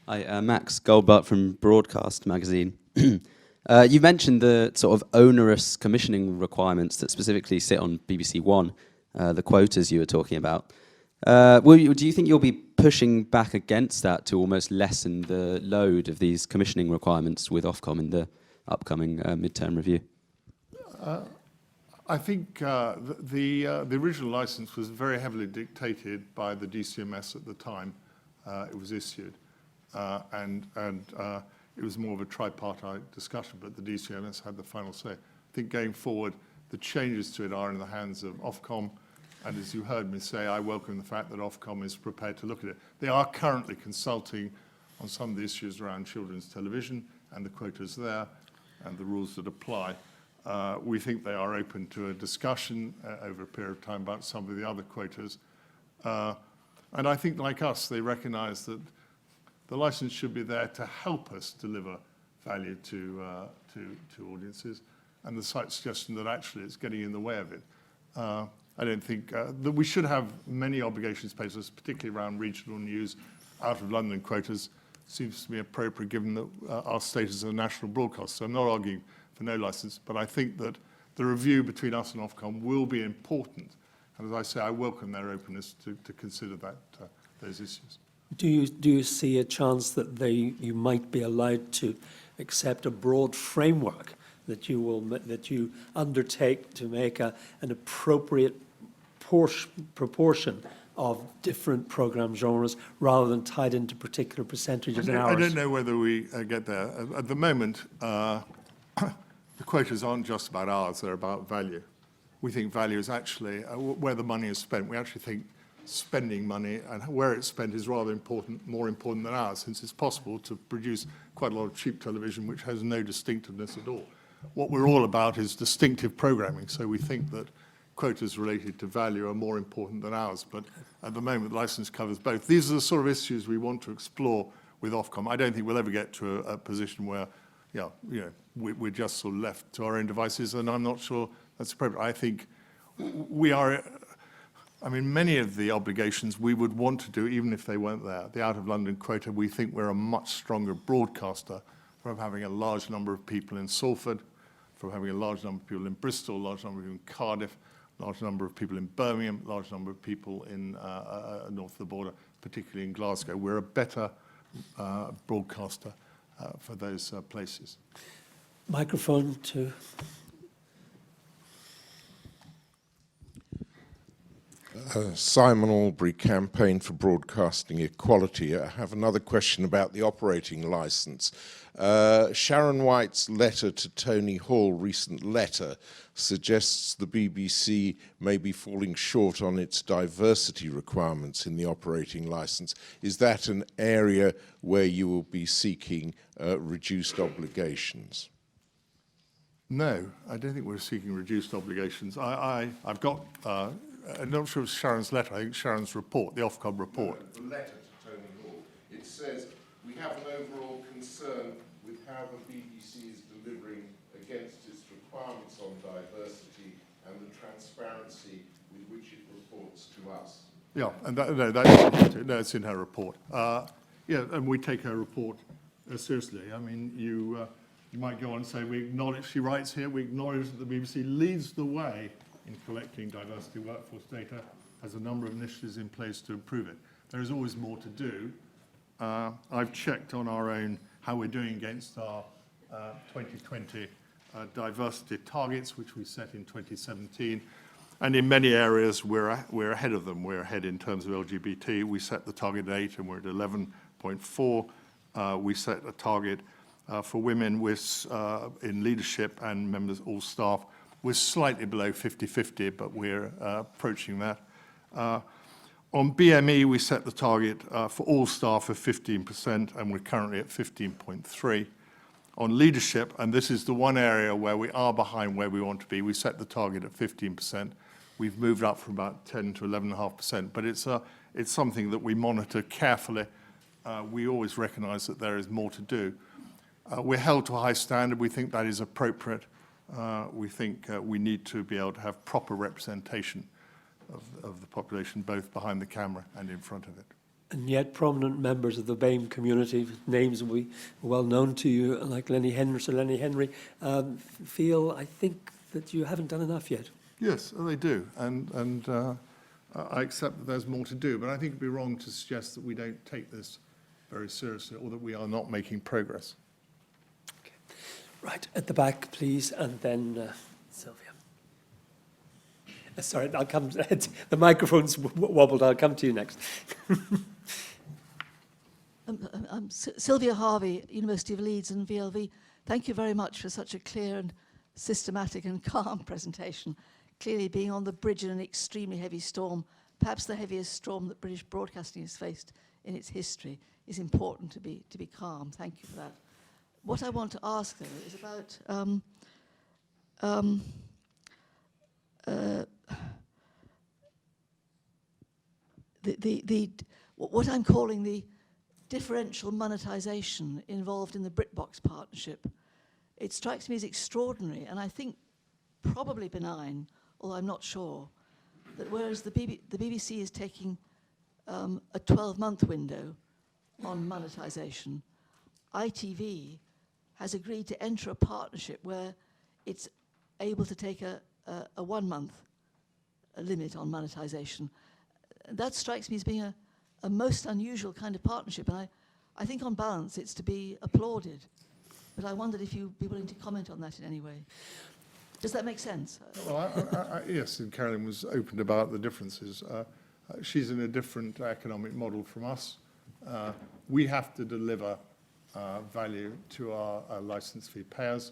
Hi, Max Goldbart from Broadcast Magazine. You mentioned the sort of onerous commissioning requirements that specifically sit on BBC One, the quotas you were talking about. Do you think you'll be pushing back against that to almost lessen the load of these commissioning requirements with Ofcom in the upcoming midterm review? I think the original licence was very heavily dictated by the DCMS at the time it was issued. And it was more of a tripartite discussion, but the DCMS had the final say. I think going forward, the changes to it are in the hands of Ofcom And as you heard me say, I welcome the fact that Ofcom is prepared to look at it. They are currently consulting on some of the issues around children's television and the quotas there and the rules that apply. We think they are open to a discussion over a period of time about some of the other quotas. And I think, like us, they recognise that the licence should be there to help us deliver value to audiences, and the slight suggestion that actually it's getting in the way of it. I don't think that we should have many obligations placed, particularly around regional news, out of London quotas, seems to be appropriate given that our status as a national broadcaster. So I'm not arguing for no licence, but I think that the review between us and Ofcom will be important. And as I say, I welcome their openness to consider those issues. Do you see a chance that you might be allowed to accept a broad framework that you undertake to make an appropriate proportion of different programme genres rather than tied into particular percentages and hours? I don't know whether we get there. At the moment, the quotas aren't just about hours, they're about value. We think value is actually where the money is spent. We actually think spending money and where it's spent is rather important, more important than ours, since it's possible to produce quite a lot of cheap television which has no distinctiveness at all. What we're all about is distinctive programming, so we think that quotas related to value are more important than ours, but at the moment the licence covers both. These are the sort of issues we want to explore with Ofcom. I don't think we'll ever get to a position where we're just sort of left to our own devices, and I'm not sure that's appropriate. I think we are, many of the obligations we would want to do even if they weren't there. The out-of-London quota, we think we're a much stronger broadcaster from having a large number of people in Salford, from having a large number of people in Bristol, a large number of people in Cardiff, a large number of people in Birmingham, a large number of people in north of the border, particularly in Glasgow. We're a better broadcaster for those places. Microphone to... Simon Albury, Campaign for Broadcasting Equality. I have another question about the operating licence. Sharon White's letter to Tony Hall, recent letter, suggests the BBC may be falling short on its diversity requirements in the operating licence. Is that an area where you will be seeking reduced obligations? No, I don't think we're seeking reduced obligations. I've got... I'm not sure it's Sharon's letter, I think Sharon's report, the Ofcom report. No, the letter to Tony Hall. It says, we have an overall concern with how the BBC is delivering against its requirements on diversity and the transparency with which it reports to us. Yeah, and it's in her report. And we take her report seriously. You might go on and say, we acknowledge, she writes here, we acknowledge that the BBC leads the way in collecting diversity workforce data, has a number of initiatives in place to improve it. There is always more to do. I've checked on our own how we're doing against our 2020 diversity targets, which we set in 2017. And in many areas, we're ahead of them. We're ahead in terms of LGBT. We set the target at 8 and we're at 11.4. We set a target for women in leadership and members, all staff. We're slightly below 50-50, but we're approaching that. On BME, we set the target for all staff of 15%, and we're currently at 15.3. On leadership, and this is the one area where we are behind where we want to be, we set the target at 15%. We've moved up from about 10 to 11.5%, but it's something that we monitor carefully. We always recognise that there is more to do. We're held to a high standard. We think that is appropriate. We think we need to be able to have proper representation of the population, both behind the camera and in front of it. And yet prominent members of the BAME community, names will be well known to you, like Lenny Henry, feel, I think, that you haven't done enough yet. Yes, they do. And I accept that there's more to do, but I think it'd be wrong to suggest that we don't take this very seriously or that we are not making progress. Right, at the back, please, and then Sylvia. Sorry, I'll come. The microphone's wobbled. I'll come to you next. I'm Sylvia Harvey, University of Leeds and VLV. Thank you very much for such a clear and systematic and calm presentation. clearly being on the bridge in an extremely heavy storm, perhaps the heaviest storm that British broadcasting has faced in its history, is important to be calm. Thank you for that. What I want to ask, though, is about what I'm calling the differential monetization involved in the BritBox partnership. It strikes me as extraordinary, and I think probably benign, although I'm not sure, that whereas the BBC is taking a 12-month window on monetization, ITV has agreed to enter a partnership where it's able to take a 1-month limit on monetization. That strikes me as being a most unusual kind of partnership, and I think on balance it's to be applauded. But I wondered if you'd be willing to comment on that in any way. Does that make sense? Well, yes, and Carolyn was open about the differences. She's in a different economic model from us. We have to deliver value to our license fee payers.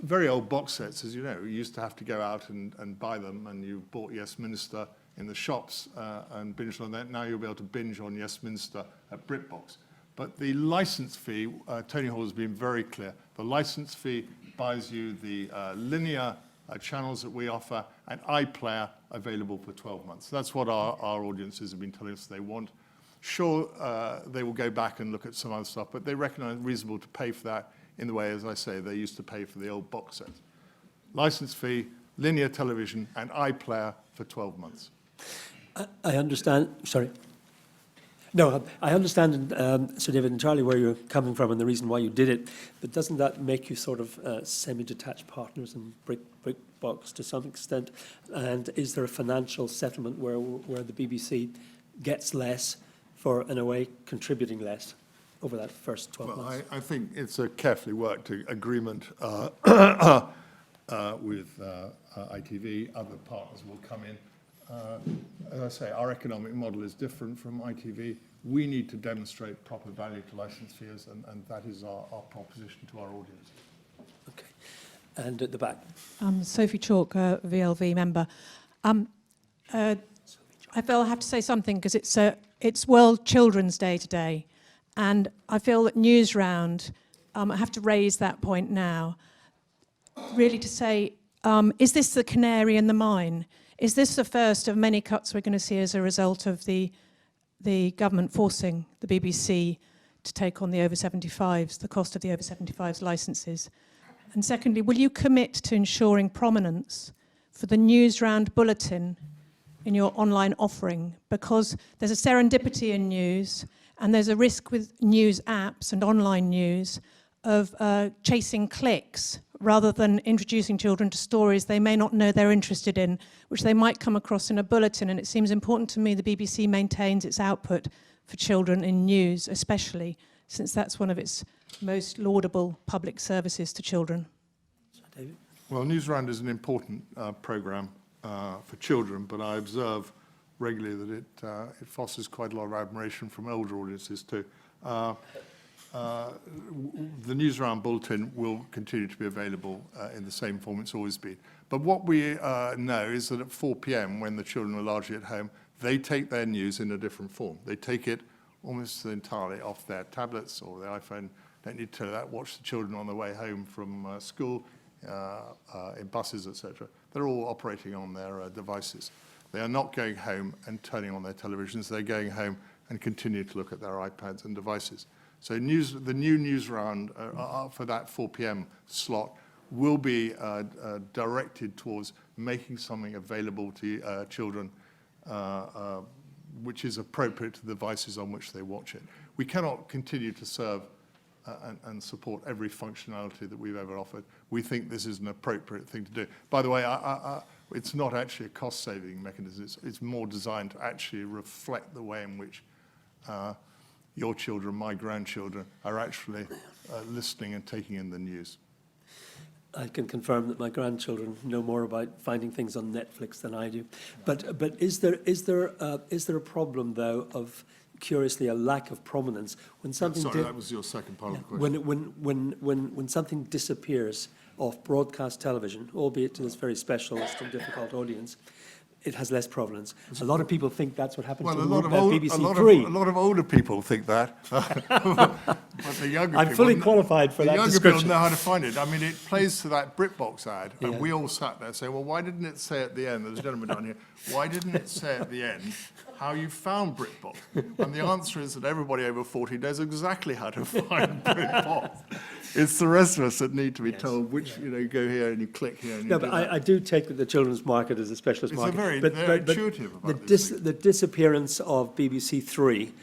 Very old box sets, as you know, you used to have to go out and buy them, and you bought Yes Minister in the shops and binged on that. Now you'll be able to binge on Yes Minister at BritBox. But the license fee, Tony Hall has been very clear, the license fee buys you the linear channels that we offer and iPlayer available for 12 months. That's what our audiences have been telling us they want. Sure, they will go back and look at some other stuff, but they recognise it's reasonable to pay for that in the way, as I say, they used to pay for the old box sets. License fee, linear television, and iPlayer for 12 months. I understand, sorry. No, I understand, Sir David and Charlie, where you're coming from and the reason why you did it, but doesn't that make you sort of semi-detached partners in BritBox to some extent? And is there a financial settlement where the BBC gets less for, in a way, contributing less over that first 12 months? I think it's a carefully worked agreement with ITV. Other partners will come in. As I say, our economic model is different from ITV. We need to demonstrate proper value to licence fees, and that is our proposition to our audience. Okay. And at the back. Sophie Chalk, VLV member. I feel I have to say something because it's World Children's Day today, and I feel that Newsround, I have to raise that point now, really to say, is this the canary in the mine? Is this the first of many cuts we're going to see as a result of the government forcing the BBC to take on the over 75s, the cost of the over 75s licences? And secondly, will you commit to ensuring prominence for the Newsround bulletin in your online offering? Because there's a serendipity in news, and there's a risk with news apps and online news of chasing clicks rather than introducing children to stories they may not know they're interested in, which they might come across in a bulletin. And it seems important to me the BBC maintains its output for children in news, especially, since that's one of its most laudable public services to children. David? Well, Newsround is an important programme for children, but I observe regularly that it fosters quite a lot of admiration from older audiences too. The Newsround bulletin will continue to be available in the same form it's always been. But what we know is that at 4 p.m, when the children are largely at home, they take their news in a different form. They take it almost entirely off their tablets or their iPhone. Don't need to tell that. Watch the children on their way home from school, in buses, etc. They're all operating on their devices. They are not going home and turning on their televisions. They're going home and continue to look at their iPads and devices. So the new Newsround for that 4 p.m. slot will be directed towards making something available to children which is appropriate to the devices on which they watch it. We cannot continue to serve and support every functionality that we've ever offered. We think this is an appropriate thing to do. By the way, it's not actually a cost-saving mechanism. It's more designed to actually reflect the way in which your children, my grandchildren, are actually listening and taking in the news. I can confirm that my grandchildren know more about finding things on Netflix than I do. But is there a problem though of, curiously, a lack of prominence when something? Sorry, that was your second part of the question. When something disappears of broadcast television, albeit to this very specialist and difficult audience, it has less provenance. A lot of people think that's what happened Well, to a lot of BBC Three. a lot of older people think that, but the younger I'm people, fully qualified for the that younger description. people know how to find it. I mean, it plays to that BritBox ad, and Yeah. we all sat there saying, "Well, why didn't it say at the end?" There's a gentleman down here. Why didn't it say at the end how you found BritBox? And the answer is that everybody over 40 knows exactly how to find BritBox. It's the rest of us that need to be told which, you go here and you click here and you No, do but that. I do take that the children's market is a specialist It's a market. very- but, they're but intuitive the, about this thing. the disappearance of BBC Three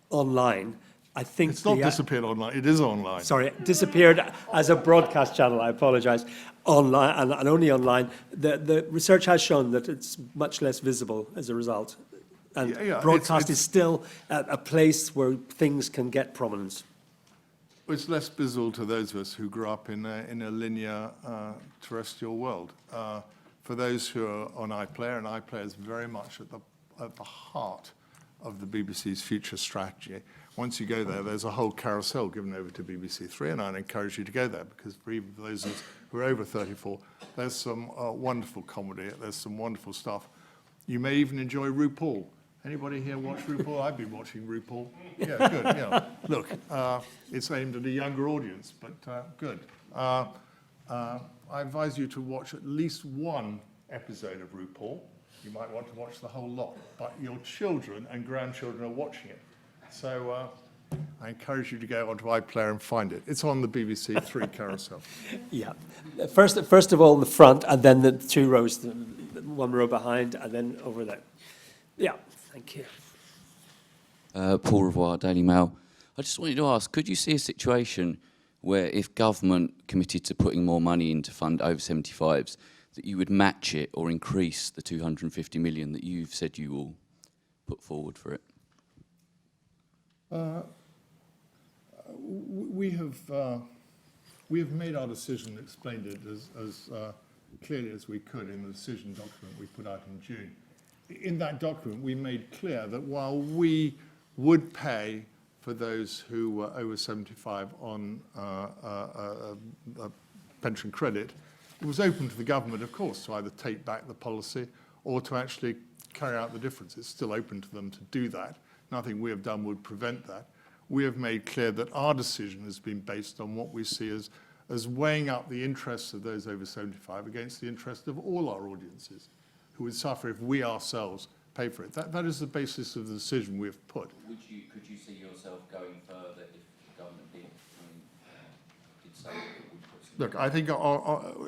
online, I think It's not disappeared online. It is online. Sorry, disappeared as a broadcast channel, I apologise, online, and only online. The research has shown that it's much less visible as a result. And Yeah, broadcast it's- is still a place where things can get prominence. It's less visible to those of us who grew up in a linear terrestrial world. For those who are on iPlayer, and iPlayer is very much at the heart of the BBC's future strategy. Once you go there, there's a whole carousel given over to BBC Three, and I'd encourage you to go there, because for even those of us who are over 34, there's some wonderful comedy, there's some wonderful stuff. You may even enjoy RuPaul. Anybody here watch RuPaul? I've been watching RuPaul. Yeah, good, yeah. Look, it's aimed at a younger audience, but good. I advise you to watch at least one episode of RuPaul. You might want to watch the whole lot, but your children and grandchildren are watching it. So I encourage you to go onto iPlayer and find it. It's on the BBC Three carousel. Yeah. First of all, the front, and then the two rows, the one row behind, and then over there. Yeah, thank you. Paul Revoir, Daily Mail. I just wanted to ask, could you see a situation where if government committed to putting more money in to fund over 75s, that you would match it or increase the 250 million that you've said you will put forward for it? We have made our decision and explained it as clearly as we could in the decision document we put out in June. In that document, we made clear that while we would pay for those who were over 75 on a pension credit, it was open to the government, of course, to either take back the policy or to actually carry out the difference. It's still open to them to do that. Nothing we have done would prevent that. We have made clear that our decision has been based on what we see as weighing up the interests of those over 75 against the interest of all our audiences who would suffer if we ourselves pay for it. That is the basis of the decision we have put. Could you see yourself going further if the government did say it would put some... Look, I think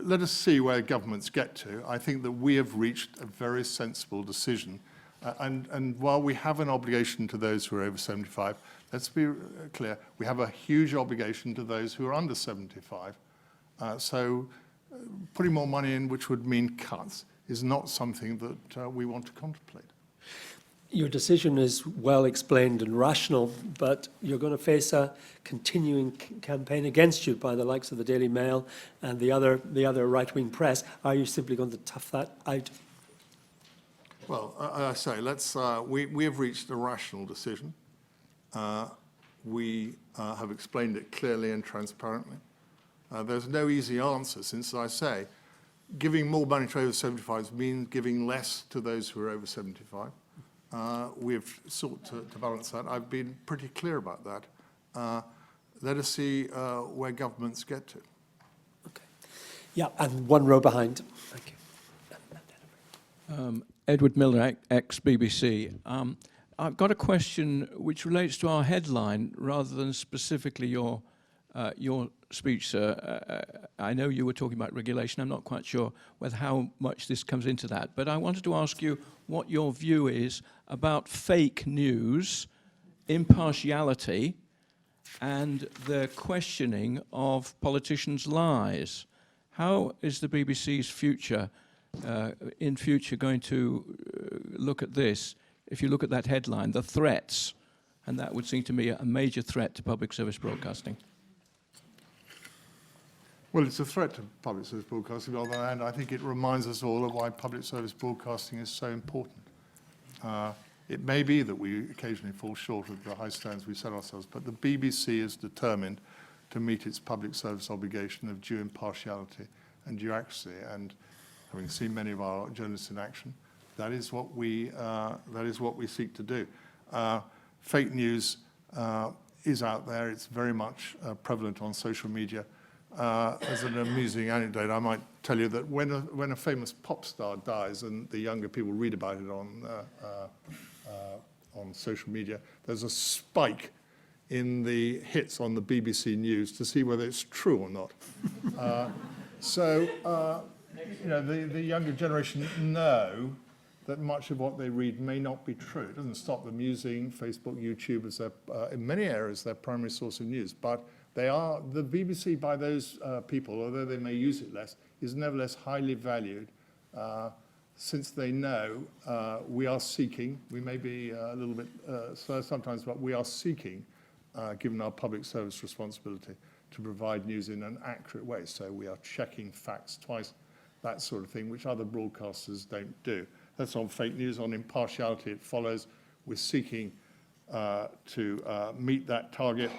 let us see where governments get to. I think that we have reached a very sensible decision. And while we have an obligation to those who are over 75, let's be clear, we have a huge obligation to those who are under 75. So putting more money in, which would mean cuts, is not something that we want to contemplate. Your decision is well explained and rational, but you're going to face a continuing campaign against you by the likes of the Daily Mail and the other right-wing press. Are you simply going to tough that out? Well, I say, we have reached a rational decision. We have explained it clearly and transparently. There's no easy answer, since, as I say, giving more money to over 75s means giving less to those who are over 75. We have sought to balance that. I've been pretty clear about that. Let us see where governments get to. Okay. Yeah, and one row behind. Thank you. Edward Miller, ex-BBC. I've got a question which relates to our headline rather than specifically your speech, sir. I know you were talking about regulation. I'm not quite sure how much this comes into that. But I wanted to ask you what your view is about fake news, impartiality, and the questioning of politicians' lies. How is the BBC's future going to look at this? If you look at that headline, the threats, and that would seem to me a major threat to public service broadcasting. Well, it's a threat to public service broadcasting. On the other hand, I think it reminds us all of why public service broadcasting is so important. It may be that we occasionally fall short of the high standards we set ourselves, but the BBC is determined to meet its public service obligation of due impartiality and due accuracy. And having seen many of our journalists in action, that is what we seek to do. Fake news is out there. It's very much prevalent on social media. As an amusing anecdote, I might tell you that when a famous pop star dies and the younger people read about it on social media, there's a spike in the hits on the BBC News to see whether it's true or not. The younger generation know that much of what they read may not be true. It doesn't stop them using Facebook, YouTube as in many areas, their primary source of news. But they are, the BBC by those people, although they may use it less, is nevertheless highly valued since they know we are seeking, we may be a little bit slow sometimes, but we are seeking, given our public service responsibility, to provide news in an accurate way. So we are checking facts twice, that sort of thing, which other broadcasters don't do. That's on fake news. On impartiality, it follows. We're seeking to meet that target.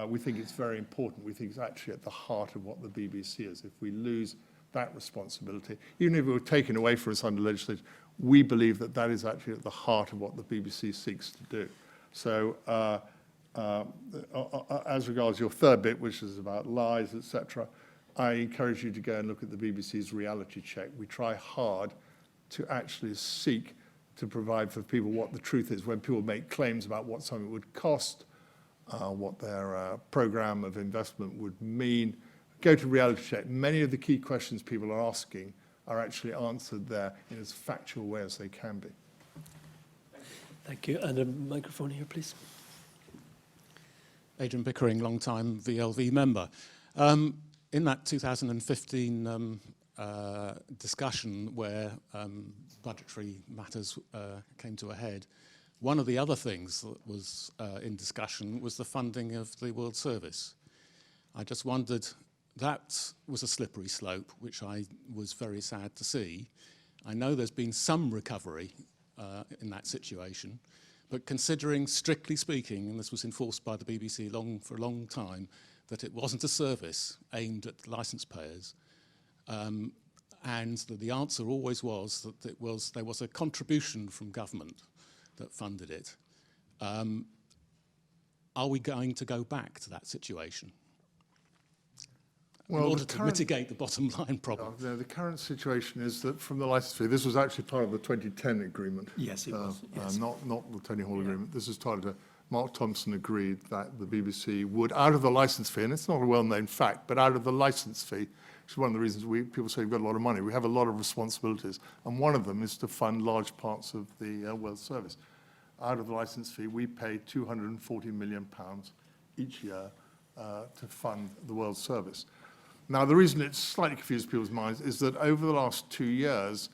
We think it's very important. We think it's actually at the heart of what the BBC is. If we lose that responsibility, even if it were taken away from us under legislation, we believe that that is actually at the heart of what the BBC seeks to do. So as regards your third bit, which is about lies, etc., I encourage you to go and look at the BBC's reality check. We try hard to actually seek to provide for people what the truth is. When people make claims about what something would cost, what their program of investment would mean, go to reality check. Many of the key questions people are asking are actually answered there in as factual way as they can be. Thank you. And a microphone here, please. Adrian Pickering, long-time VLV member. In that 2015 discussion where budgetary matters came to a head, one of the other things that was in discussion was the funding of the World Service. I just wondered, that was a slippery slope, which I was very sad to see. I know there's been some recovery in that situation, but considering, strictly speaking, and this was enforced by the BBC for a long time, that it wasn't a service aimed at licence payers, and that the answer always was that there was a contribution from government that funded it. Are we going to go back to that situation in order to mitigate the bottom line problem? The current situation is that from the licence fee, this was actually part of the 2010 agreement. Yes, it was. Yes. Not the Tony Hall agreement. This is tied to Mark Thompson agreed that the BBC would, out of the licence fee, and it's not a well-known fact, but out of the licence fee, which is one of the reasons people say we've got a lot of money, we have a lot of responsibilities, and one of them is to fund large parts of the World Service. Out of the licence fee, we pay £240 million each year to fund the World Service. Now, the reason it slightly confuses people's minds is that over the last 2 years,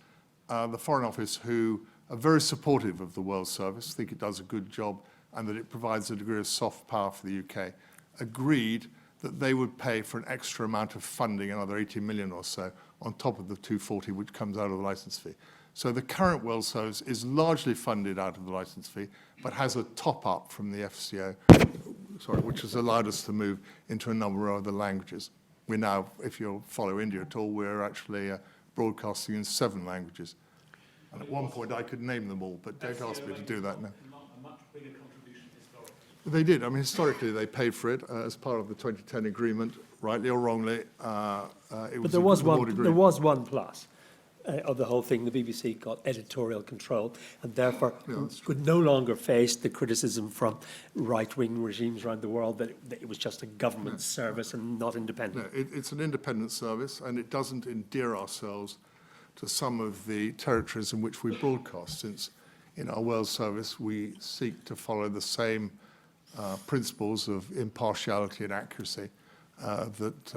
the Foreign Office, who are very supportive of the World Service, think it does a good job, and that it provides a degree of soft power for the UK, agreed that they would pay for an extra amount of funding, another 80 million or so, on top of the 240 which comes out of the licence fee. So the current World Service is largely funded out of the licence fee, but has a top-up from the FCO, which has allowed us to move into a number of other languages. We're now, if you'll follow India at all, we're actually broadcasting in 7 languages. And at one point I could name them all, but don't ask me to do that now. They did. I mean, historically, they paid for it as part of the 2010 agreement, rightly or wrongly. But there was one plus of the whole thing. The BBC got editorial control and therefore could no longer face the criticism from right-wing regimes around the world that it was just a government service and not independent. No, it's an independent service, and it doesn't endear ourselves to some of the territories in which we broadcast, since in our World Service we seek to follow the same principles of impartiality and accuracy that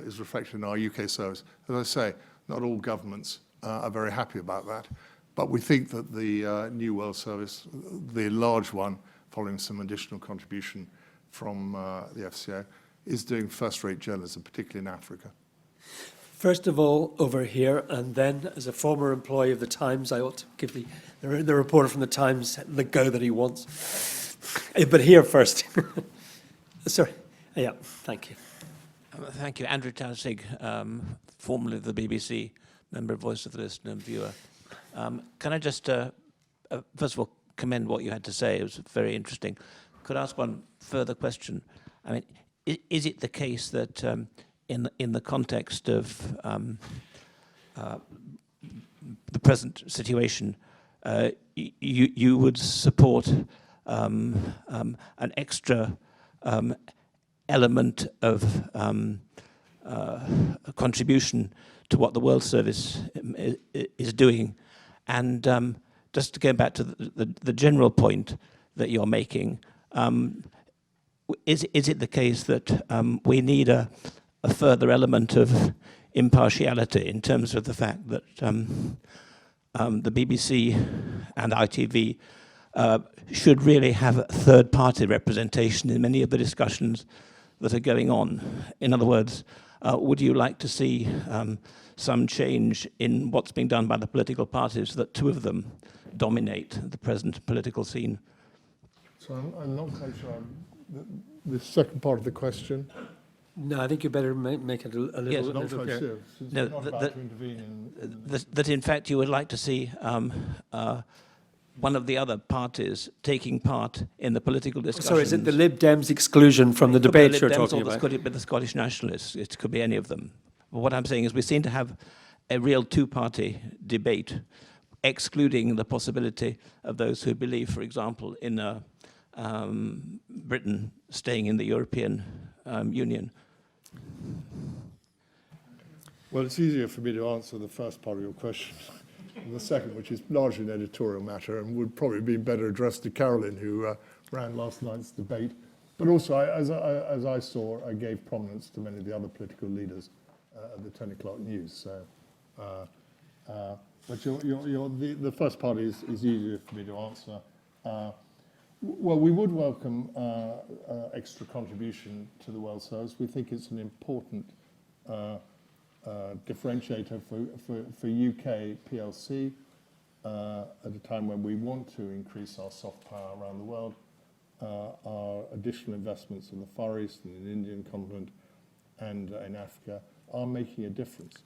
is reflected in our UK service. As I say, not all governments are very happy about that, but we think that the new World Service, the large one, following some additional contribution from the FCO, is doing first-rate journalism, particularly in Africa. First of all, over here, and then as a former employee of the Times, I ought to give the reporter from the Times the go that he wants. But here first. Sorry. Yeah, thank you. Thank you. Andrew Towsig, formerly of the BBC, member of Voice of the Listener and Viewer. Can I just, first of all, commend what you had to say? It was very interesting. Could I ask one further question? I mean, is it the case that in the context of the present situation, you would support an extra element of a contribution to what the World Service is doing? And just to go back to the general point that you're making, is it the case that we need a further element of impartiality in terms of the fact that the BBC and ITV should really have third-party representation in many of the discussions that are going on? In other words, would you like to see some change in what's being done by the political parties, that two of them dominate the present political scene? So I'm not quite sure the second part of the question. No, I think you better make it a little, Yes, Not little quite clearer. sure. Since No, we're not about to intervene in that in fact you would like to see one of the other parties taking part in the political discussions. Sorry, is it the Lib Dems exclusion from the debate you're talking about? It could be the Scottish Nationalists. It could be any of them. But what I'm saying is we seem to have a real two-party debate, excluding the possibility of those who believe, for example, in Britain staying in the European Union. Well, it's easier for me to answer the first part of your question than the second, which is largely an editorial matter and would probably be better addressed to Carolyn, who ran last night's debate. But also, as I saw, I gave prominence to many of the other political leaders at the 10 o'clock news. So, but the first part is easier for me to answer. Well, we would welcome extra contribution to the World Service. We think it's an important differentiator for UK PLC at a time when we want to increase our soft power around the world. Our additional investments in the Far East and in the Indian continent and in Africa are making a difference.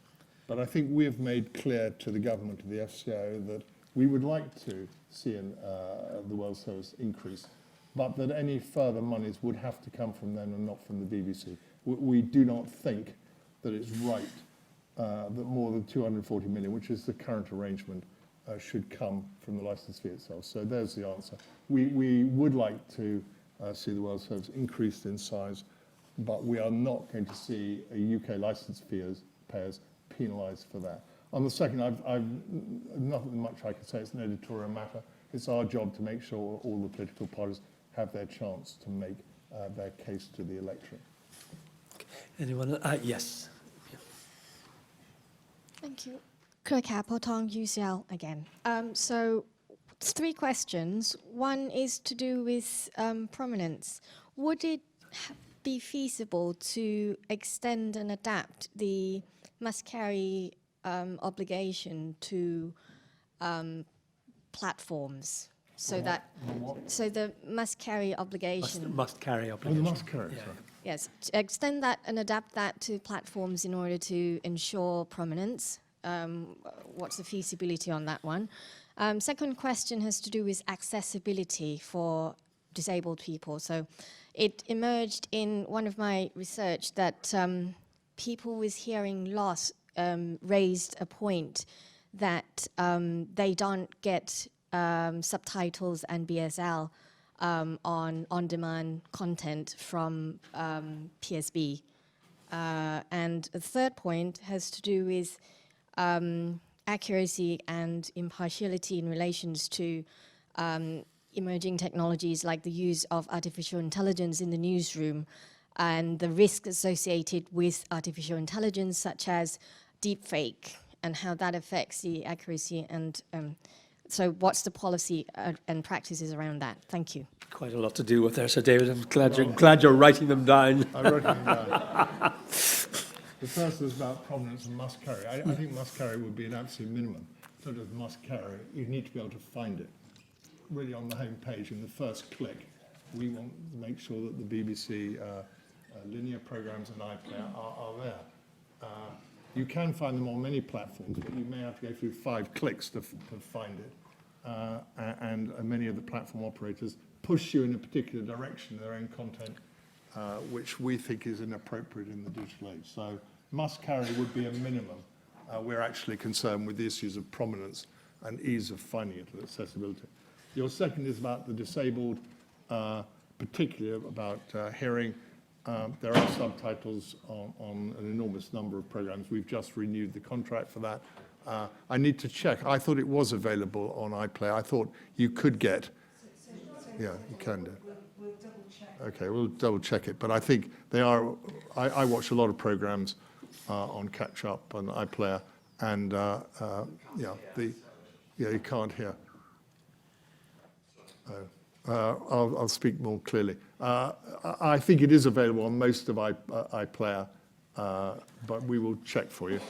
But I think we have made clear to the government of the FCO that we would like to see the World Service increase, but that any further monies would have to come from them and not from the BBC. We do not think that it's right that more than 240 million, which is the current arrangement, should come from the licence fee itself. So there's the answer. We would like to see the World Service increased in size, but we are not going to see a UK licence payers penalised for that. On the second, I've nothing much I can say. It's an editorial matter. It's our job to make sure all the political parties have their chance to make their case to the electorate. Anyone? Yes. Thank you. Kurka Potong, UCL again. So, it's 3 questions. One is to do with prominence. Would it be feasible to extend and adapt the must-carry obligation to platforms, so that the must-carry obligation. Must-carry Oh, the obligation. must-carry, Yeah. sorry. Yes, to extend that and adapt that to platforms in order to ensure prominence. What's the feasibility on that one? Second question has to do with accessibility for disabled people. So it emerged in one of my research that people with hearing loss raised a point that they don't get subtitles and BSL on on-demand content from PSB. And the third point has to do with accuracy and impartiality in relations to emerging technologies like the use of artificial intelligence in the newsroom and the risks associated with artificial intelligence, such as deepfake, and how that affects the accuracy. And so what's the policy and practices around that? Thank you. Quite a lot to do with there, Sir David. I'm glad you're writing them down. I wrote them down. The first is about prominence and must-carry. I think must-carry would be an absolute minimum. Not just must-carry, you need to be able to find it. Really on the home page, in the first click, we want to make sure that the BBC linear programs and iPlayer are there. You can find them on many platforms, but you may have to go through 5 clicks to find it. And many of the platform operators push you in a particular direction, their own content, which we think is inappropriate in the digital age. So must carry would be a minimum. We're actually concerned with the issues of prominence and ease of finding it and accessibility. Your second is about the disabled, particularly about hearing. There are subtitles on an enormous number of programs. We've just renewed the contract for that. I need to check. I thought it was available on iPlayer. I thought you could get. Yeah, you can do. We'll double check. Okay, we'll double check it. But I think they are. I watch a lot of programs on Catch Up and iPlayer, and you can't hear. I'll speak more clearly. I think it is available on most of iPlayer, but we will check for you.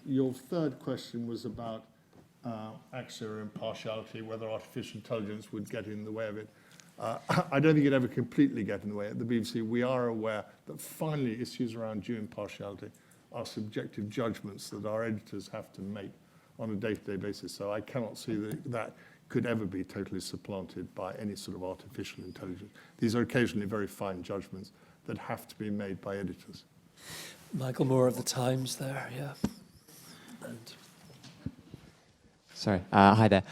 Your third question was about accuracy or impartiality, whether artificial intelligence would get in the way of it. I don't think it ever completely get in the way. At the BBC, we are aware that finally issues around due impartiality are subjective judgments that our editors have to make on a day-to-day basis. So I cannot see that could ever be totally supplanted by any sort of artificial intelligence. These are occasionally very fine judgments that have to be made by editors. Michael Moore of the Times there, yeah. And Sorry, hi there.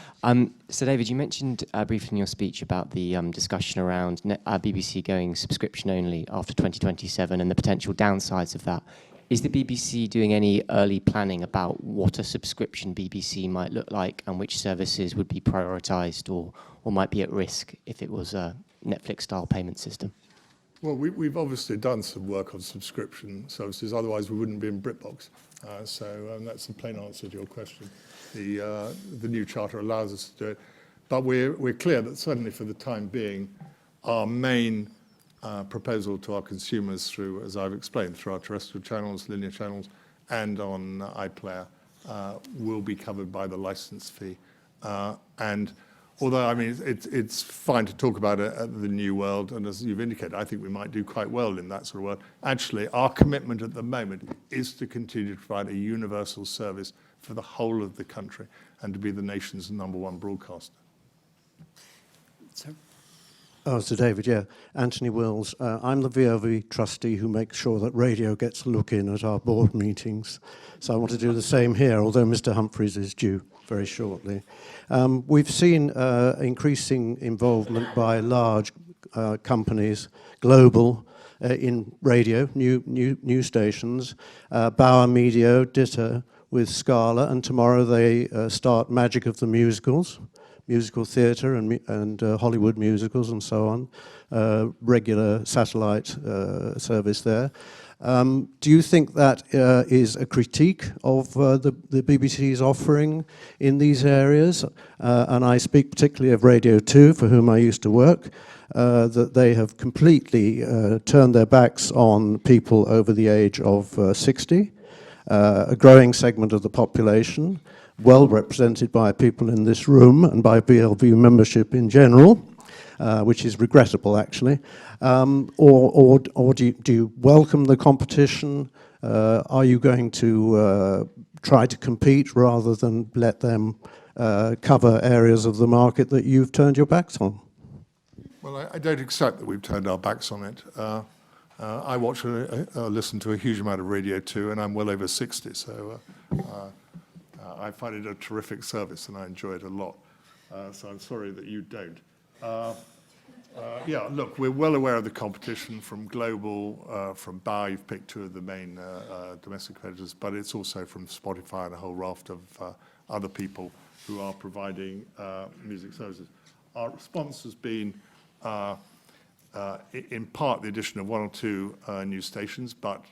So David, you mentioned briefly in your speech about the discussion around BBC going subscription only after 2027 and the potential downsides of that. Is the BBC doing any early planning about what a subscription BBC might look like and which services would be prioritised or might be at risk if it was a Netflix-style payment system? Well, we've obviously done some work on subscription services, otherwise we wouldn't be in BritBox. So that's the plain answer to your question. The new charter allows us to do it. But we're clear that certainly for the time being, our main proposal to our consumers through, as I've explained, through our terrestrial channels, linear channels, and on iPlayer will be covered by the license fee. And although, I mean, it's fine to talk about it at the new world, and as you've indicated, I think we might do quite well in that sort of world. Actually, our commitment at the moment is to continue to provide a universal service for the whole of the country and to be the nation's #1 broadcaster. so, Oh, so David, yeah. Anthony Wills. I'm the VLV trustee who makes sure that radio gets a look in at our board meetings. So I want to do the same here, although Mr. Humphreys is due very shortly. We've seen increasing involvement by large companies, global, in radio, new stations. Bauer Media, ditto with Scala, and tomorrow they start Magic of the Musicals. Musical theatre and Hollywood musicals and so on, regular satellite service there. Do you think that is a critique of the BBC's offering in these areas? And I speak particularly of Radio 2, for whom I used to work, that they have completely turned their backs on people over the age of 60, a growing segment of the population, well represented by people in this room and by VLV membership in general, which is regrettable actually. Or do you welcome the competition? Are you going to try to compete rather than let them cover areas of the market that you've turned your backs on? Well, I don't accept that we've turned our backs on it. I watch listen to a huge amount of Radio 2, and I'm well over 60, so I find it a terrific service, and I enjoy it a lot. So I'm sorry that you don't. Yeah, look, we're well aware of the competition from Global, from Bauer. You've picked two of the main domestic competitors, but it's also from Spotify and a whole raft of other people who are providing music services. Our response has been, in part, the addition of 1 or 2 new stations, but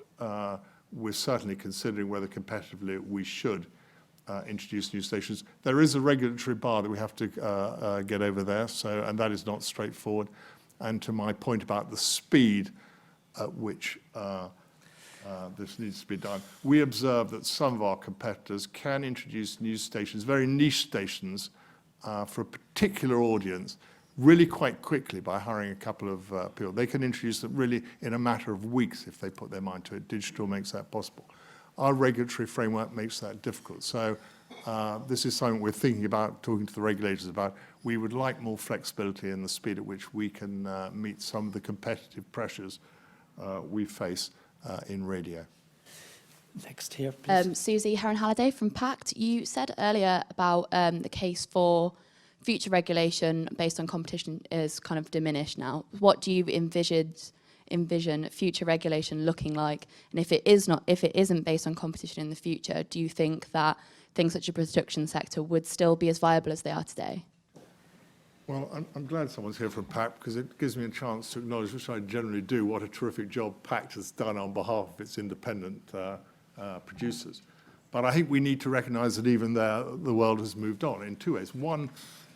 we're certainly considering whether competitively we should introduce new stations. There is a regulatory bar that we have to get over there, and that is not straightforward. And to my point about the speed at which this needs to be done, we observe that some of our competitors can introduce new stations, very niche stations, for a particular audience really quite quickly by hiring a couple of people. They can introduce them really in a matter of weeks if they put their mind to it. Digital makes that possible. Our regulatory framework makes that difficult. So this is something we're thinking about, talking to the regulators about. We would like more flexibility in the speed at which we can meet some of the competitive pressures we face in radio. Next here, please. Susie Heron-Halliday from PACT. You said earlier about the case for future regulation based on competition is kind of diminished now. What do you envision future regulation looking like? And if it isn't based on competition in the future, do you think that things such as the production sector would still be as viable as they are today? Well, I'm glad someone's here from PACT because it gives me a chance to acknowledge, which I generally do, what a terrific job PACT has done on behalf of its independent producers. But I think we need to recognise that even there, the world has moved on in two ways. One,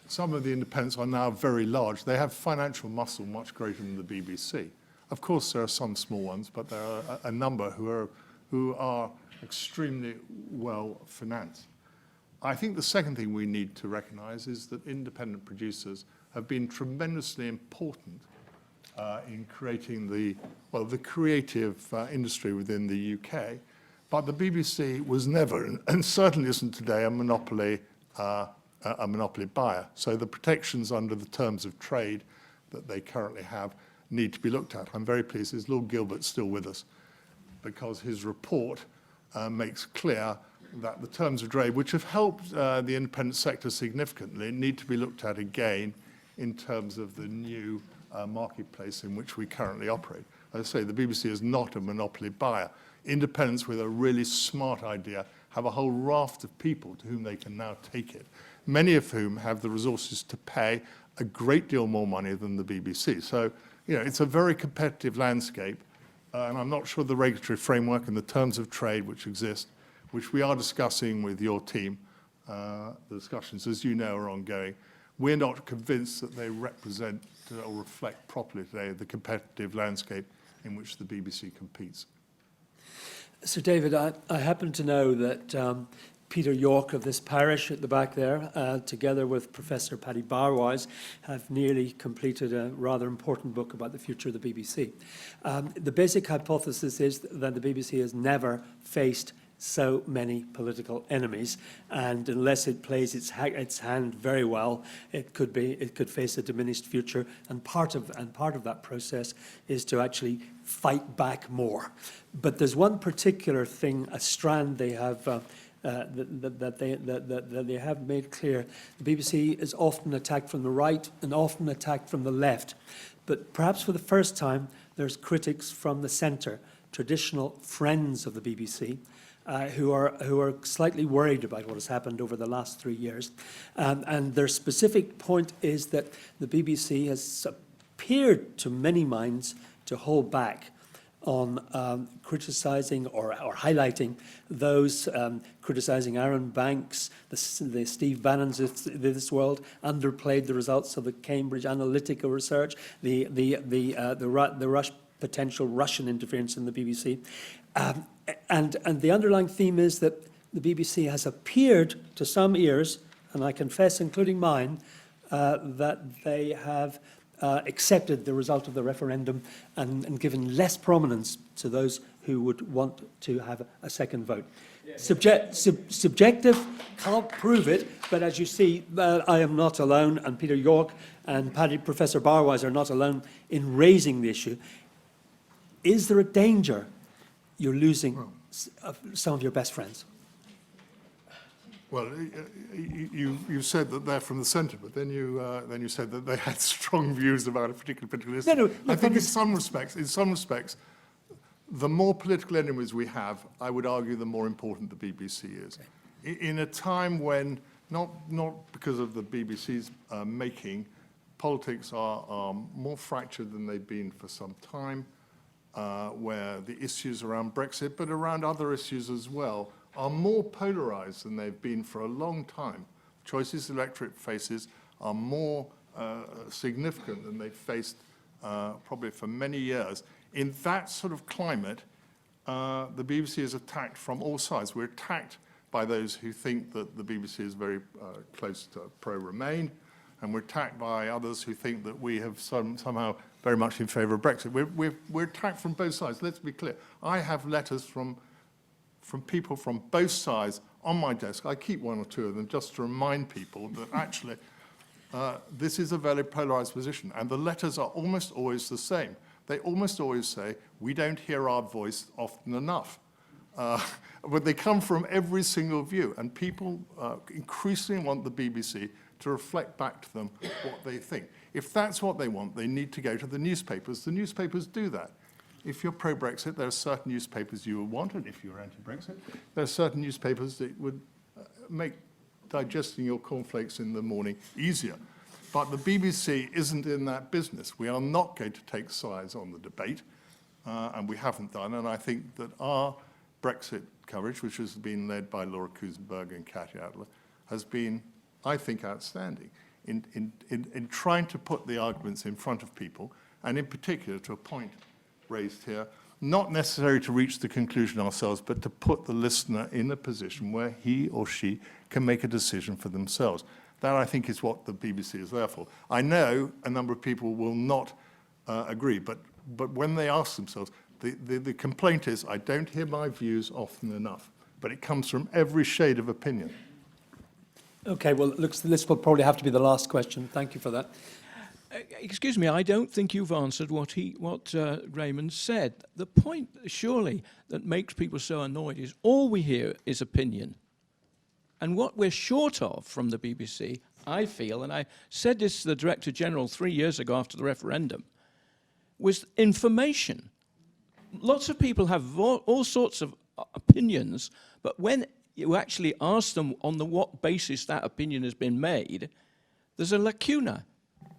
some of the independents are now very large. They have financial muscle much greater than the BBC. Of course, there are some small ones, but there are a number who are extremely well financed. I think the second thing we need to recognise is that independent producers have been tremendously important in creating the creative industry within the UK. But the BBC was never, and certainly isn't today, a monopoly buyer. So the protections under the terms of trade that they currently have need to be looked at. I'm very pleased is Lord Gilbert's still with us, because his report makes clear that the terms of trade, which have helped the independent sector significantly, need to be looked at again in terms of the new marketplace in which we currently operate. As I say, the BBC is not a monopoly buyer. Independents with a really smart idea have a whole raft of people to whom they can now take it, many of whom have the resources to pay a great deal more money than the BBC. So, it's a very competitive landscape, and I'm not sure the regulatory framework and the terms of trade which exist, which we are discussing with your team, the discussions, as you know, are ongoing. We're not convinced that they represent or reflect properly today the competitive landscape in which the BBC competes. So, David, I happen to know that Peter York of this parish at the back there, together with Professor Paddy Barwise, have nearly completed a rather important book about the future of the BBC. The basic hypothesis is that the BBC has never faced so many political enemies, and unless it plays its hand very well, it could face a diminished future. And part of that process is to actually fight back more. But there's one particular thing, a strand they have that they have made clear. The BBC is often attacked from the right and often attacked from the left, but perhaps for the first time, there's critics from the centre, traditional friends of the BBC. Who are slightly worried about what has happened over the last 3 years. And their specific point is that the BBC has appeared to many minds to hold back on criticising or highlighting those criticising Aaron Banks, the Steve Bannons of this world, underplayed the results of the Cambridge Analytica research, the potential Russian interference in the BBC. And the underlying theme is that the BBC has appeared to some ears, and I confess, including mine, that they have accepted the result of the referendum and given less prominence to those who would want to have a second vote. Subjective, can't prove it, but as you see, I am not alone, and Peter York and Professor Barwise are not alone in raising the issue. Is there a danger you're losing some of your best friends? Well, you said that they're from the centre, but then you said that they had strong views about a particular issue. No, I think in some respects, the more political enemies we have, I would argue the more important the BBC is. In a time when, not because of the BBC's making, politics are more fractured than they've been for some time, where the issues around Brexit, but around other issues as well, are more polarised than they've been for a long time. Choices the electorate faces are more significant than they've faced probably for many years. In that sort of climate, the BBC is attacked from all sides. We're attacked by those who think that the BBC is very close to pro-Remain, and we're attacked by others who think that we have somehow very much in favour of Brexit. We're attacked from both sides. Let's be clear. I have letters from people from both sides on my desk. I keep one or two of them just to remind people that actually this is a very polarised position, and the letters are almost always the same. They almost always say, we don't hear our voice often enough. But they come from every single view, and people increasingly want the BBC to reflect back to them what they think. If that's what they want, they need to go to the newspapers. The newspapers do that. If you're pro-Brexit, there are certain newspapers you will want, and if you're anti-Brexit, there are certain newspapers that would make digesting your cornflakes in the morning easier. But the BBC isn't in that business. We are not going to take sides on the debate, and we haven't done, and I think that our Brexit coverage, which has been led by Laura Kusenberg and Kathy Adler, has been, I think, outstanding in trying to put the arguments in front of people, and in particular, to a point raised here, not necessarily to reach the conclusion ourselves, but to put the listener in a position where he or she can make a decision for themselves. That, I think, is what the BBC is there for. I know a number of people will not agree, but when they ask themselves, the complaint is, I don't hear my views often enough, but it comes from every shade of opinion. Okay, well, looks this will probably have to be the last question. Thank you for that. Excuse me, I don't think you've answered what Raymond said. The point, surely, that makes people so annoyed is all we hear is opinion. And what we're short of from the BBC, I feel, and I said this to the Director General 3 years ago after the referendum, was information. Lots of people have all sorts of opinions, but when you actually ask them on what basis that opinion has been made, there's a lacuna.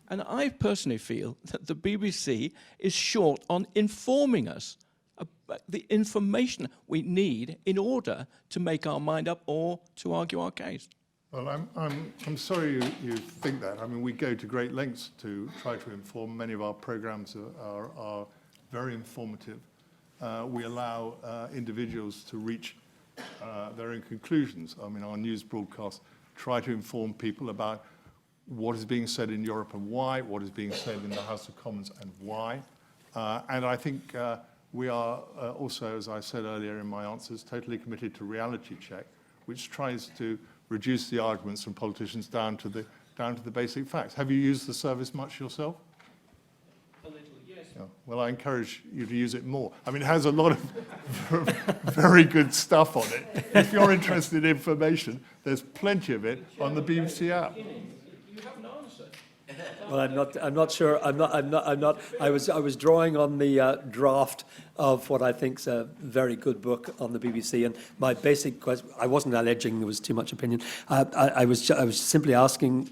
And I personally feel that the BBC is short on informing us about the information we need in order to make our mind up or to argue our case. Well, I'm sorry you think that. I mean, we go to great lengths to try to inform. Many of our programs are very informative. We allow individuals to reach their own conclusions. I mean, our news broadcasts try to inform people about what is being said in Europe and why, what is being said in the House of Commons and why. And I think we are also, as I said earlier in my answers, totally committed to reality check, which tries to reduce the arguments from politicians down to the basic facts. Have you used the service much yourself? A little, yes. Yeah. Well, I encourage you to use it more. I mean, it has a lot of very good stuff on it. If you're interested in information, there's plenty of it on the BBC app. Well, I'm not sure. I was drawing on the draft of what I think is a very good book on the BBC, and my basic question, I wasn't alleging there was too much opinion. I was simply asking,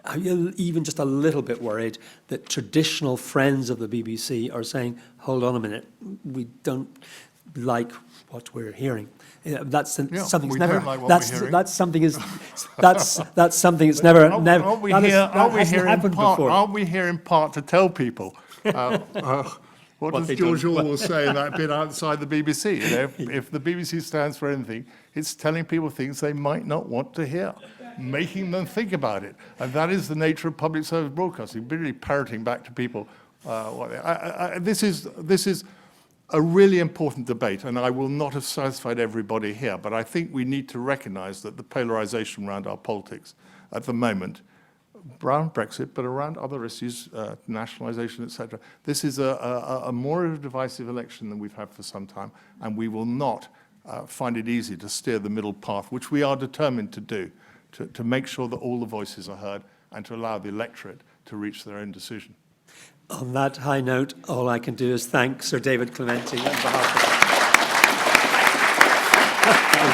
are you even just a little bit worried that traditional friends of the BBC are saying, hold on a minute, we don't like what we're hearing? That's something that's never. Like that's something that's never Aren't we here in part to tell people what does George Orwell say in that bit outside the BBC? You know, if the BBC stands for anything, it's telling people things they might not want to hear, making them think about it, and that is the nature of public service broadcasting. Really parroting back to people. This is a really important debate, and I will not have satisfied everybody here, but I think we need to recognise that the polarisation around our politics at the moment, around Brexit, but around other issues, nationalisation, etc., this is a more divisive election than we've had for some time, and we will not find it easy to steer the middle path, which we are determined to do, to make sure that all the voices are heard and to allow the electorate to reach their own decision. On that high note, all I can do is thank Sir David Clementi on behalf of...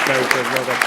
Thank you very much.